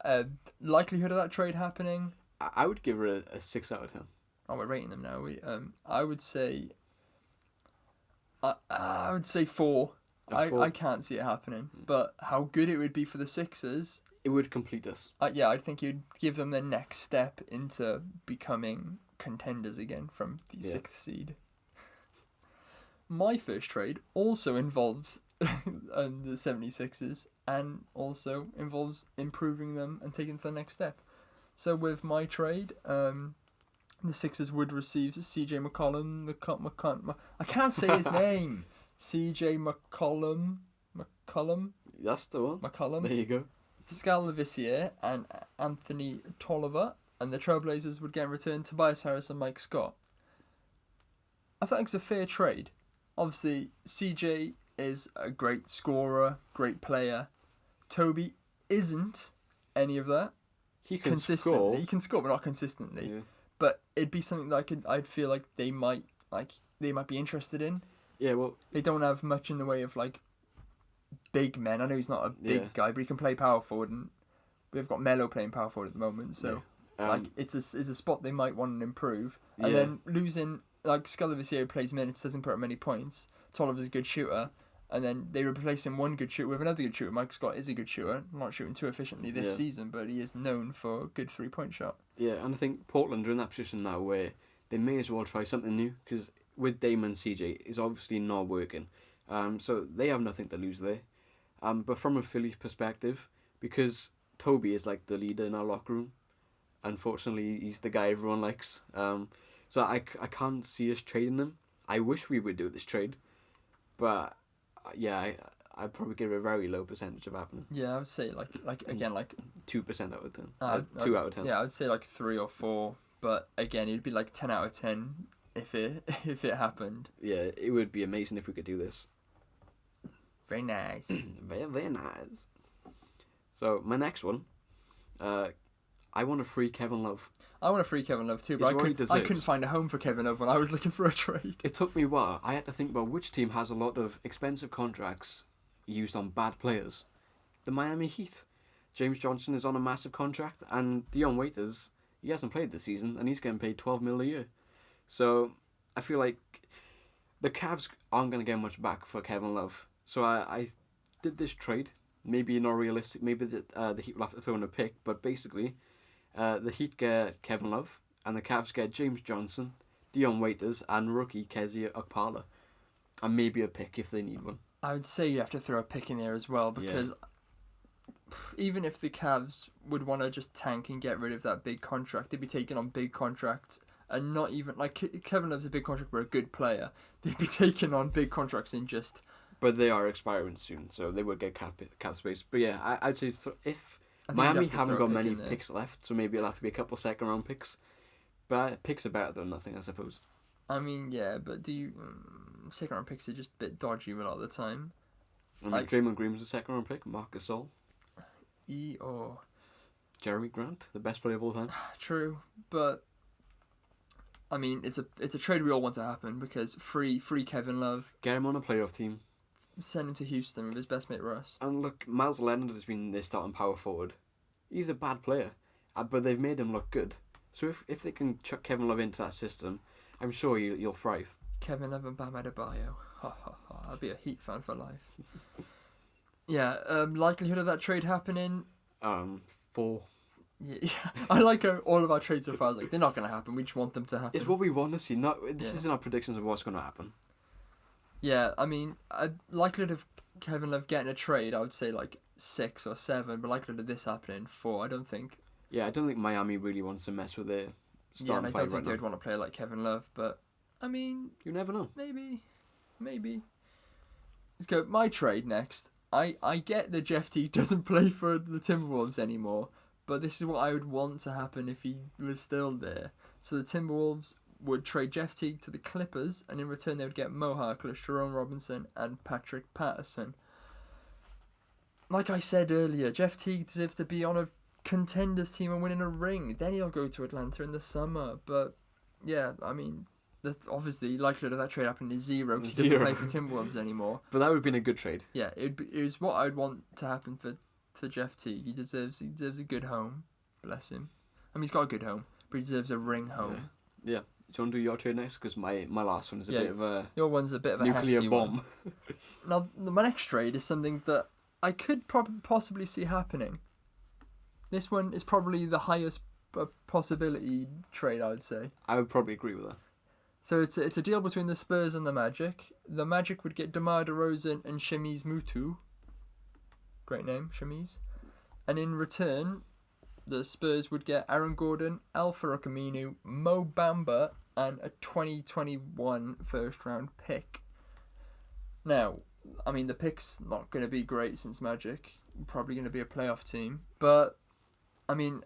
likelihood of that trade happening. I would give her a 6 out of 10. Oh, we're rating them now. I would say. I would say 4. I can't see it happening, but how good it would be for the Sixers. It would complete us. Yeah, I think you'd give them their next step into becoming contenders again from the 6th seed. My first trade also involves the 76ers and also involves improving them and taking them to the next step. So with my trade, the Sixers would receive CJ McCollum. I can't say his name. CJ McCollum. That's the one. McCollum. There you go. Skal Labissiere and Anthony Tolliver, and the Trailblazers would get in return Tobias Harris and Mike Scott. I think it's a fair trade. Obviously, CJ is a great scorer, great player. Toby isn't any of that. He can consistently. score. He can score, but not consistently. Yeah. But it'd be something that I'd feel like they might be interested in. Yeah, well, they don't have much in the way of big men. I know he's not a big guy, but he can play power forward, and we've got Melo playing power forward at the moment. So it's a spot they might want to improve. And then losing Skal Labissiere plays minutes, doesn't put up many points. Tolliver's a good shooter, and then they replace him one good shooter with another good shooter. Mike Scott is a good shooter, not shooting too efficiently this season, but he is known for a good 3-point shot. Yeah, and I think Portland are in that position now where they may as well try something new, because with Damon CJ, it's obviously not working. So they have nothing to lose there. But from a Philly perspective, because Toby is like the leader in our locker room, unfortunately he's the guy everyone likes. So I can't see us trading him. I wish we would do this trade, but yeah, I'd probably give it a very low percentage of happening. Yeah, I would say like 2% out of 10. 2 out of 10. Yeah, I would say like 3 or 4. But again, it'd be like 10 out of 10 if it happened. Yeah, it would be amazing if we could do this. Very nice. Very, very nice. So my next one, I want to free Kevin Love. I want to free Kevin Love too, but I couldn't find a home for Kevin Love when I was looking for a trade. It took me a while. I had to think about which team has a lot of expensive contracts used on bad players. The Miami Heat. James Johnson is on a massive contract, and Dion Waiters, he hasn't played this season, and he's getting paid $12 million a year. So I feel like the Cavs aren't going to get much back for Kevin Love. So I did this trade. Maybe not realistic. Maybe the Heat will have to throw in a pick, but basically, the Heat get Kevin Love, and the Cavs get James Johnson, Dion Waiters, and rookie Kezia Okpala, and maybe a pick if they need one. I would say you have to throw a pick in there as well, because even if the Cavs would want to just tank and get rid of that big contract, they'd be taking on big contracts, and not even like Kevin Love's a big contract for a good player. They'd be taking on big contracts in just. But they are expiring soon, so they would get cap space. But yeah, I'd say if Miami haven't got many picks left, so maybe it'll have to be a couple second round picks. But picks are better than nothing, I suppose. I mean, yeah, but do you second round picks are just a bit dodgy a lot of the time. I mean, Draymond Green was a second round pick. Marc Gasol. Or Jeremy Grant, the best player of all time. True, but I mean, it's a trade we all want to happen because free Kevin Love. Get him on a playoff team. Send him to Houston with his best mate Russ. And look, Miles Leonard has been their starting power forward. He's a bad player, but they've made him look good. So if they can chuck Kevin Love into that system, I'm sure you'll thrive. Kevin Love and Bam Adebayo. Ha ha ha. I'll be a Heat fan for life. Yeah, likelihood of that trade happening? 4. Yeah, I like how all of our trades so far is like, they're not going to happen, we just want them to happen. It's what we want to see. This isn't our predictions of what's going to happen. Yeah, I mean, likelihood of Kevin Love getting a trade, I would say like 6 or 7, but likelihood of this happening, 4. I don't think. Yeah, I don't think Miami really wants to mess with their starting and I don't think right they'd want to play like Kevin Love, but I mean, you never know. Maybe. Let's go. My trade next. I get that Jeff Teague doesn't play for the Timberwolves anymore, but this is what I would want to happen if he was still there. So the Timberwolves would trade Jeff Teague to the Clippers, and in return they would get Mo Harkless, Jerome Robinson, and Patrick Patterson. Like I said earlier, Jeff Teague deserves to be on a contenders team and winning a ring. Then he'll go to Atlanta in the summer. But yeah, I mean, there's obviously likelihood of that trade happening is 0 because he doesn't play for Timberwolves anymore. But that would have been a good trade. Yeah, it was what I'd want to happen for Jeff Teague. He deserves a good home. Bless him. I mean, he's got a good home, but he deserves a ring home. Yeah. Do you want to do your trade next? Because my last one is a bit of a your one's a bit of a nuclear hefty bomb. Now, my next trade is something that I could possibly see happening. This one is probably the highest possibility trade, I would say. I would probably agree with that. So it's a deal between the Spurs and the Magic. The Magic would get DeMar DeRozan and Shamiz Mutu. Great name, Shamiz. And in return, the Spurs would get Aaron Gordon, Al-Farouq Aminu, Mo Bamba, and a 2021 first-round pick. Now, I mean, the pick's not going to be great since Magic. Probably going to be a playoff team. But, I mean,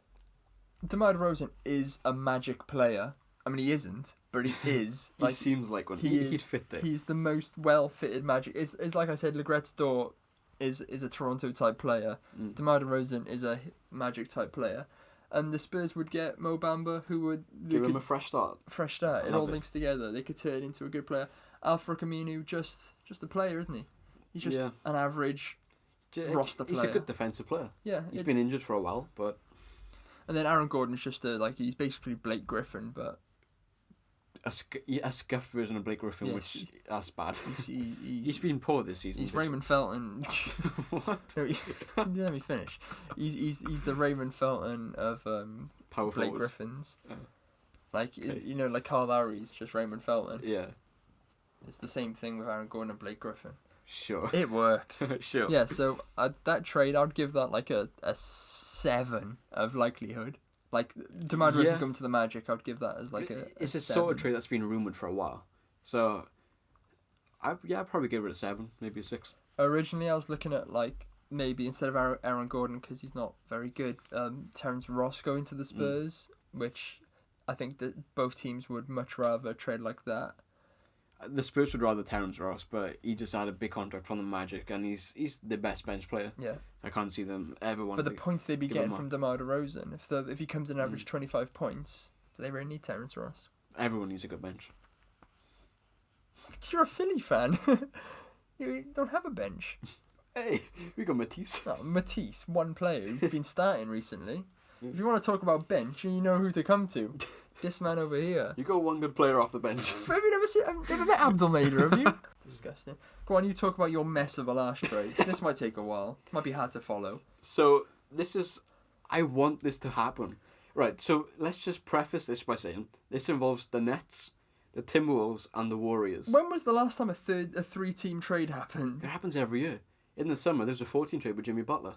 DeMar DeRozan is a Magic player. I mean, he isn't, but he is. He seems like one. He'd fit there. He's the most well-fitted Magic. It's like I said, Legret's Dort is a Toronto-type player. DeMar DeRozan is a Magic-type player. And the Spurs would get Mo Bamba, who would... Give him a fresh start. It all links together. They could turn it into a good player. Al-Farouq Aminu, just a player, isn't he? He's just an average roster player. He's a good defensive player. Yeah. He's been injured for a while, but... And then Aaron Gordon's just he's basically Blake Griffin, but... A scuffed version of Blake Griffin, which that's bad. He's been poor this season. He's Raymond Felton. What? No, let me finish. He's the Raymond Felton of Power Blake forwards. Griffins. Like like Kyle Lowry's just Raymond Felton. Yeah. It's the same thing with Aaron Gordon and Blake Griffin. Sure. It works. Sure. Yeah, so that trade, I'd give that like a 7 of likelihood. Like, DeMar DeRozan coming to the Magic, I'd give that as like a It's a 7. sort of trade that's been rumoured for a while. So, I'd probably give it a 7, maybe a 6. Originally, I was looking at like maybe instead of Aaron Gordon, because he's not very good, Terrence Ross going to the Spurs, which I think that both teams would much rather trade like that. The Spurs would rather Terrence Ross, but he just had a big contract from the Magic, and he's the best bench player. Yeah. I can't see them ever wanting But the points they'd be give him getting up. from DeMar DeRozan, if he comes in average 25 points, do they really need Terrence Ross? Everyone needs a good bench. You're a Philly fan. You don't have a bench. Hey, we got Matisse. No, Matisse, one player who's been starting recently. If you want to talk about bench, you know who to come to. This man over here. You got one good player off the bench. Have you never met Abdelnader, have you? Disgusting. Go on, you talk about your mess of a last trade. This might take a while. Might be hard to follow. So, I want this to happen. Right, so let's just preface this by saying this involves the Nets, the Timberwolves, and the Warriors. When was the last time a 3-team trade happened? It happens every year. In the summer, there's a 14 trade with Jimmy Butler.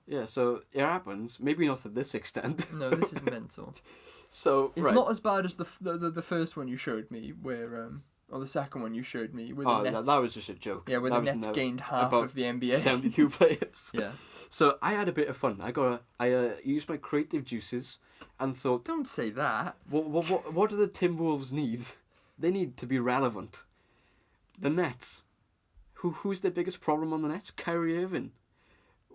Yeah, so it happens. Maybe not to this extent. No, this is mental. So It's not as bad as the first one you showed me, where or the second one you showed me, where the Nets. That was just a joke. Yeah, where the Nets gained half of the NBA. 72 players. Yeah. So I had a bit of fun. I used my creative juices, and thought, Don't say that. what do the Timberwolves need? They need to be relevant. The Nets. Who's the biggest problem on the Nets? Kyrie Irving.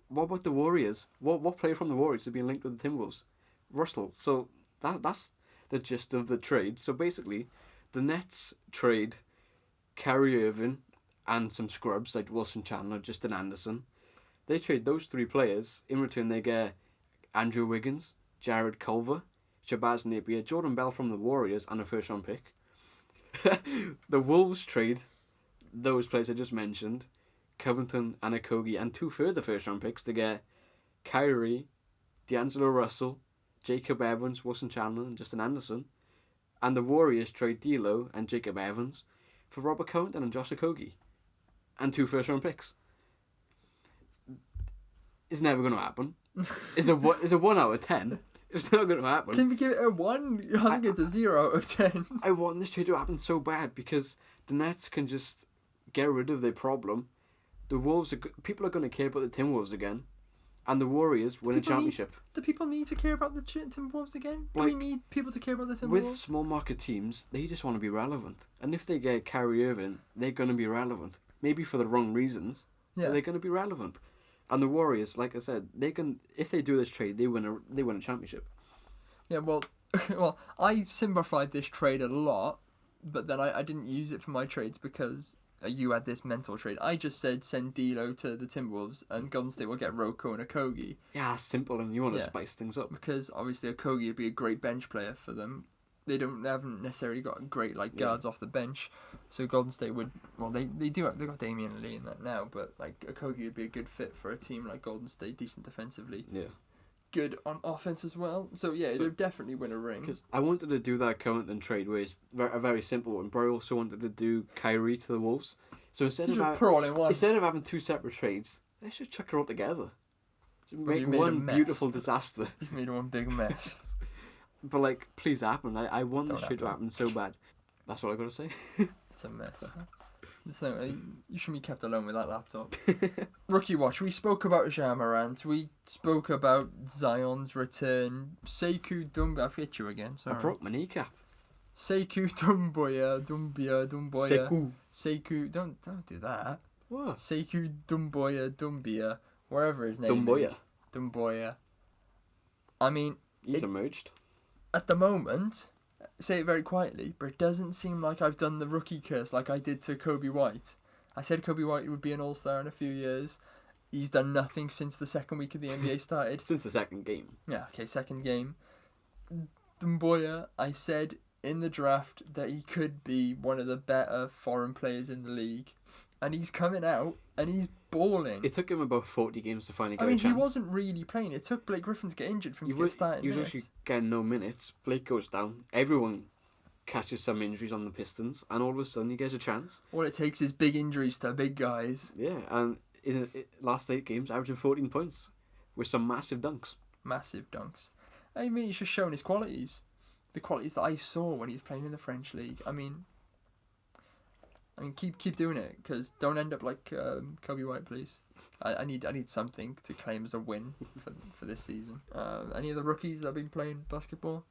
What about the Warriors? What player from the Warriors has been linked with the Timberwolves? Russell. So that's the gist of the trade. So basically, the Nets trade Kyrie Irving and some scrubs like Wilson Chandler, Justin Anderson. They trade those 3 players. In return, they get Andrew Wiggins, Jared Culver, Shabazz Napier, Jordan Bell from the Warriors, and a first-round pick. The Wolves trade those players I just mentioned, Covington and Okogie, and 2 further first-round picks to get Kyrie, D'Angelo Russell, Jacob Evans, Wilson Chandler, and Justin Anderson. And the Warriors trade D'Lo and Jacob Evans for Robert Covington and Josh Okogie, and 2 first-round picks. It's never going to happen. It's a 1 out of 10. It's not going to happen. Can we give it a 1? I think it's a 0 out of 10. I want this trade to happen so bad because the Nets can just get rid of their problem. The Wolves, people are going to care about the Timberwolves again, and the Warriors win a championship. Do people need to care about the Timberwolves again? Do we need people to care about the Timberwolves? With small market teams, they just want to be relevant, and if they get Kyrie Irving, they're going to be relevant. Maybe for the wrong reasons, but they're going to be relevant. And the Warriors, like I said, if they do this trade, they win a championship. Yeah, well, I simplified this trade a lot, but then I didn't use it for my trades because you had this mental trade. I just said send D'Lo to the Timberwolves and Golden State will get Rocco and Okogie. Yeah, that's simple, and you want to spice things up. Because obviously Okogie would be a great bench player for them. They haven't necessarily got great guards off the bench, so Golden State would. Well, they do. They've got Damian Lee in that now, but Okogie would be a good fit for a team like Golden State, decent defensively. Yeah. Good on offense as well. So yeah, they'll definitely win a ring. Because I wanted to do that Covington trade, where it's a very simple one, but I also wanted to do Kyrie to the Wolves. So instead of having 2 separate trades, they should chuck it all together. Make one beautiful disaster. You've made one big mess. But please happen. I want this shit to happen so bad. That's all I gotta say. It's a mess. You shouldn't be kept alone with that laptop. Rookie watch. We spoke about Ja Morant. We spoke about Zion's return. Sekou Doumbouya. I forget you again. Sorry. I broke my kneecap. Sekou Doumbouya. Sekou. Don't do that. What? Sekou Doumbouya. Wherever his name is. Doumbouya. I mean, he's emerged. At the moment, say it very quietly, but it doesn't seem like I've done the rookie curse like I did to Kobe White. I said Kobe White would be an all-star in a few years. He's done nothing since the second week of the NBA started. Since the second game. Yeah, okay, second game. Doumbouya, I said in the draft that he could be one of the better foreign players in the league. And he's coming out and he's balling. It took him about 40 games to finally get a chance. He wasn't really playing. It took Blake Griffin to get injured for him to get started. He was actually getting no minutes. Blake goes down. Everyone catches some injuries on the Pistons, and all of a sudden he gets a chance. All it takes is big injuries to big guys. Yeah, and in the last 8 games, averaging 14 points with some massive dunks. Massive dunks. I mean, he's just shown his qualities. The qualities that I saw when he was playing in the French league. I mean, keep doing it, because don't end up like Kobe White, please. I need something to claim as a win for this season. Any of the rookies that have been playing basketball?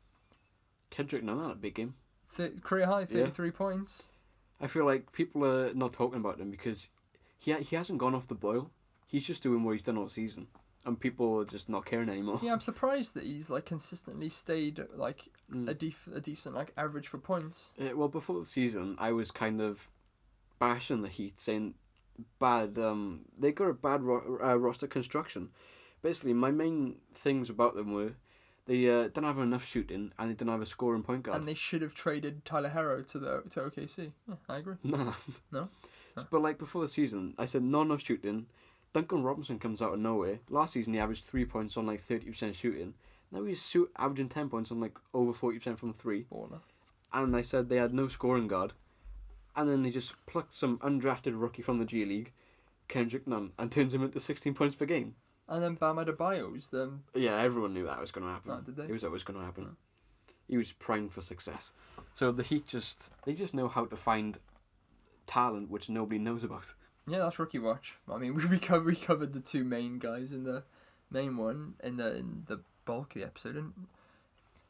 Kendrick Nunn had a big game. Career high, 33 points. I feel like people are not talking about him because he hasn't gone off the boil. He's just doing what he's done all season, and people are just not caring anymore. Yeah, I'm surprised that he's like consistently stayed like a decent like average for points. Well, before the season, I was kind of bashing the Heat, saying bad. They got a bad roster construction. Basically, my main things about them were they don't have enough shooting and they don't have a scoring point guard. And they should have traded Tyler Herro to OKC. Yeah, I agree. No. No? But like before the season, I said not enough shooting. Duncan Robinson comes out of nowhere. Last season he averaged 3 points on like 30% shooting. Now he's averaging 10 points on like over 40% from 3. Baller. And I said they had no scoring guard. And then they just plucked some undrafted rookie from the G League, Kendrick Nunn, and turns him into 16 points per game. And then Bam Adebayo's them. Yeah, everyone knew that was going to happen. Oh, did they? It was always going to happen. He was primed for success. So the Heat they just know how to find talent which nobody knows about. Yeah, that's rookie watch. I mean, we covered the two main guys in the main one in the bulk of the episode, and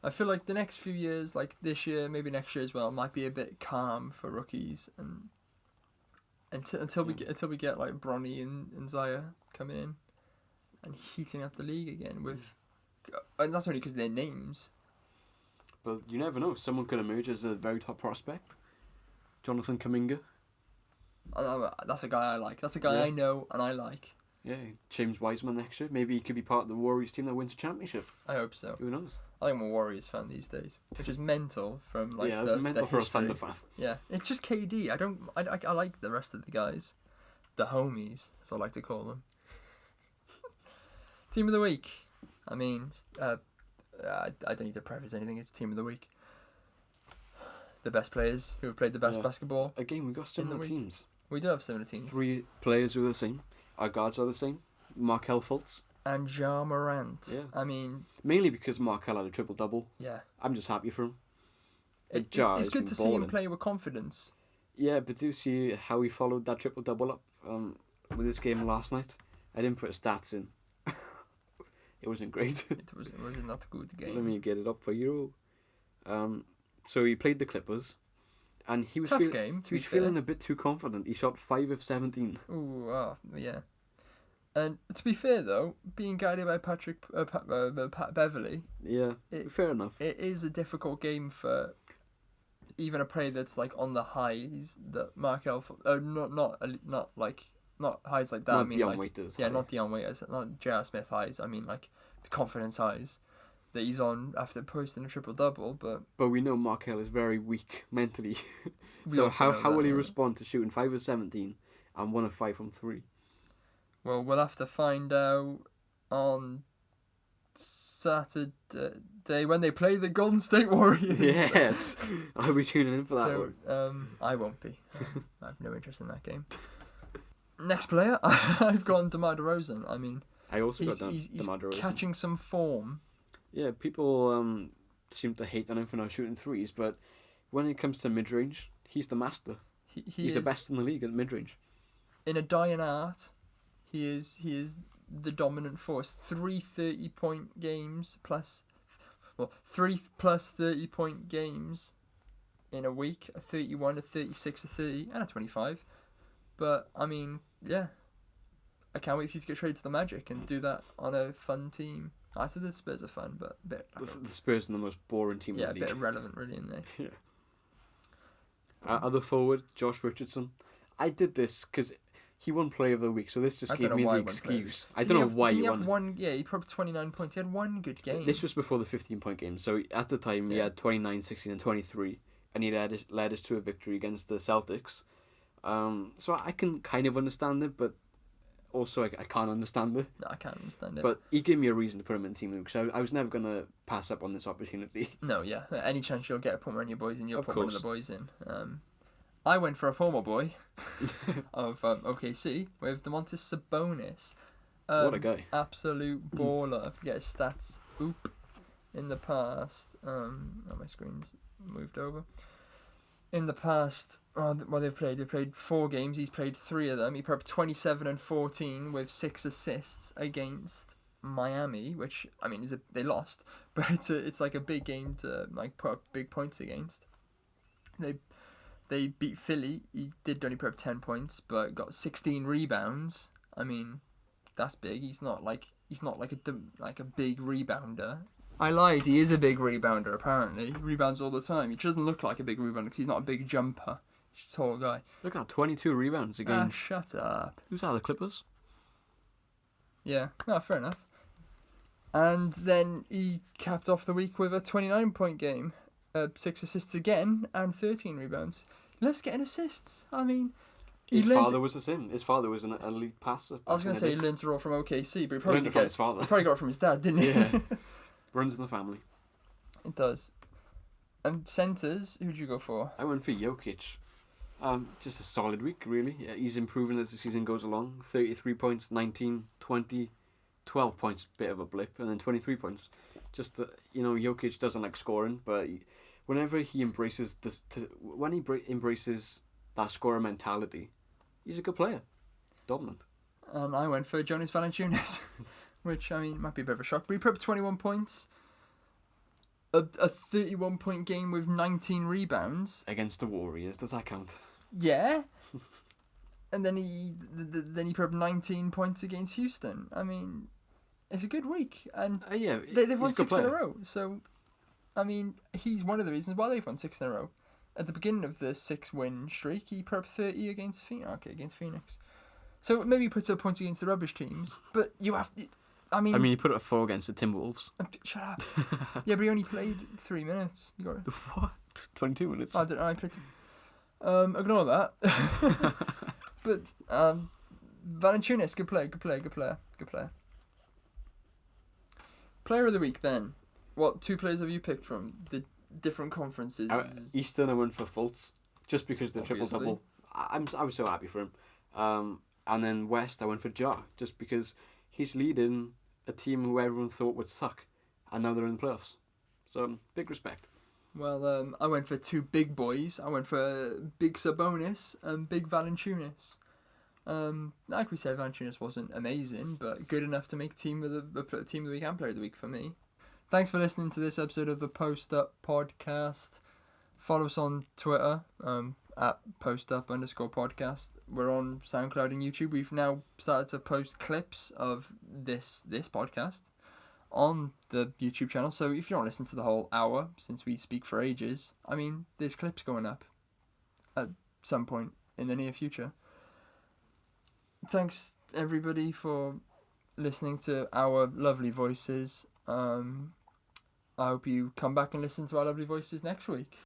I feel like the next few years, like this year, maybe next year as well, might be a bit calm for rookies, and until we get like Bronny and Zaya coming in and heating up the league again and that's only because they're names. But you never know. Someone could emerge as a very top prospect. Jonathan Kuminga. That's a guy I like. That's a guy I know and I like. Yeah, James Wiseman next year. Maybe he could be part of the Warriors team that wins a championship. I hope so. Who knows? I think I'm a Warriors fan these days, which is mental from like it's mental for a Thunder fan. Yeah, it's just KD. I like the rest of the guys, the homies, as I like to call them. Team of the week. I mean, I don't need to preface anything. It's team of the week. The best players who have played the best basketball. Again, we've got similar teams. We do have similar teams. 3 players who are the same. Our guards are the same. Markel Fultz. And Ja Morant. Yeah. I mean... Mainly because Markel had a triple-double. Yeah. I'm just happy for him. It's good to see him play with confidence. Yeah, but do you see how he followed that triple-double up with his game last night? I didn't put his stats in. It wasn't great. It was not a good game. Let me get it up for you. So he played the Clippers. And he was feeling a bit too confident. He shot 5 of 17. Ooh, yeah. And to be fair though, being guided by Pat Beverly, fair enough. It is a difficult game for even a player that's like on the highs that Markel, not highs like that. Not I mean, Dion Waiters. Yeah, not Dion Waiters, not J.R. Smith highs. I mean, like the confidence highs that he's on after posting a triple-double, but we know Markel is very weak mentally. So how will he respond to shooting 5 of 17 and 1 of 5 from 3? Well, we'll have to find out on Saturday when they play the Golden State Warriors. Yes, I'll be tuning in for that one. I won't be. I have no interest in that game. Next player, I've gone DeMar DeRozan. I mean, I also got DeMar DeRozan. He's catching some form. Yeah, people seem to hate on him for not shooting threes, but when it comes to mid-range, he's the master. He's the best in the league at mid-range. In a dying art, he is the dominant force. 3 30-point games plus... Well, 3 plus 30-point games in a week. A 31, a 36, a 30, and a 25. But, I mean, yeah. I can't wait for you to get traded to the Magic and do that on a fun team. I said the Spurs are fun, but a bit... The Spurs are the most boring team in the league. Yeah, a bit irrelevant, really, isn't they? Yeah. Other forward, Josh Richardson. I did this because he won Player of the Week, so this just gave me the excuse. I don't know why he won. Yeah, he probably 29 points. He had one good game. This was before the 15-point game, so at the time he had 29, 16, and 23, and he led us to a victory against the Celtics. So I can kind of understand it, but also I can't understand it. No, I can't understand it. But he gave me a reason to put him in Team Luke, so I was never going to pass up on this opportunity. No, yeah. Any chance you'll get put one of your boys in, you'll Of put one of course. the boys in. I went for a former boy of OKC with Domantas Sabonis. What a guy. Absolute baller. I forget his stats. Oop. In the past, my screen's moved over. In the past, they've played 4 games. He's played 3 of them. He put up 27 and 14 with 6 assists against Miami, which I mean they lost, but it's like a big game to like put up big points against. They beat Philly. He did only put up 10 points, but got 16 rebounds. I mean, that's big. He's not like a big rebounder. I lied. He is a big rebounder. Apparently, he rebounds all the time. He doesn't look like a big rebounder because he's not a big jumper. He's a tall guy. Look at that, 22 rebounds against... Shut up. Who's that, the Clippers? Yeah, no, fair enough. And then he capped off the week with a 29-point game, 6 assists again, and 13 rebounds. Let's get assists. I mean, His father was the same. His father was an elite passer. I was going to say he learned it all from OKC, but he probably Learned it from his father. He probably got it from his dad, didn't he? Yeah. Runs in the family. It does. And centres, who'd you go for? I went for Jokic. Just a solid week, really. Yeah, he's improving as the season goes along. 33 points, 19, 20, 12 points, bit of a blip, and then 23 points. Just, Jokic doesn't like scoring, but whenever he embraces embraces that scorer mentality, he's a good player. Dominant. And I went for Jonas Valanciunas, which, I mean, might be a bit of a shock, but he put up 21 points. A 31-point game with 19 rebounds. Against the Warriors, does that count? Yeah. And then he put up 19 points against Houston. I mean, it's a good week. And yeah, they've won 6 in a row. So, I mean, he's one of the reasons why they've won 6 in a row. At the beginning of the 6-win streak, he put up 30 against Phoenix. Okay, against Phoenix. So maybe he puts up points against the rubbish teams, but you have to... I mean, he put up 4 against the Timberwolves. Shut up. Yeah, but he only played 3 minutes. You got it. What? 22 minutes? I don't know. I played... ignore that. But Valanciunas, good player. Player of the week then. What 2 players have you picked from the different conferences? Eastern, I went for Fultz, just because of the Obviously. triple-double. I was so happy for him. And then West, I went for Ja, just because he's leading a team who everyone thought would suck, and now they're in the playoffs. So, big respect. Well, I went for 2 big boys. I went for Big Sabonis and Big Valanciunas. Like we said, Valanciunas wasn't amazing, but good enough to make team of the week and player of the week for me. Thanks for listening to this episode of the Post Up Podcast. Follow us on Twitter, at postup_podcast. We're on Soundcloud and YouTube. We've now started to post clips of this podcast on the YouTube channel. So if you don't listen to the whole hour, since we speak for ages, I mean, there's clips going up at some point in the near future. Thanks everybody for listening to our lovely voices. I hope you come back and listen to our lovely voices next week.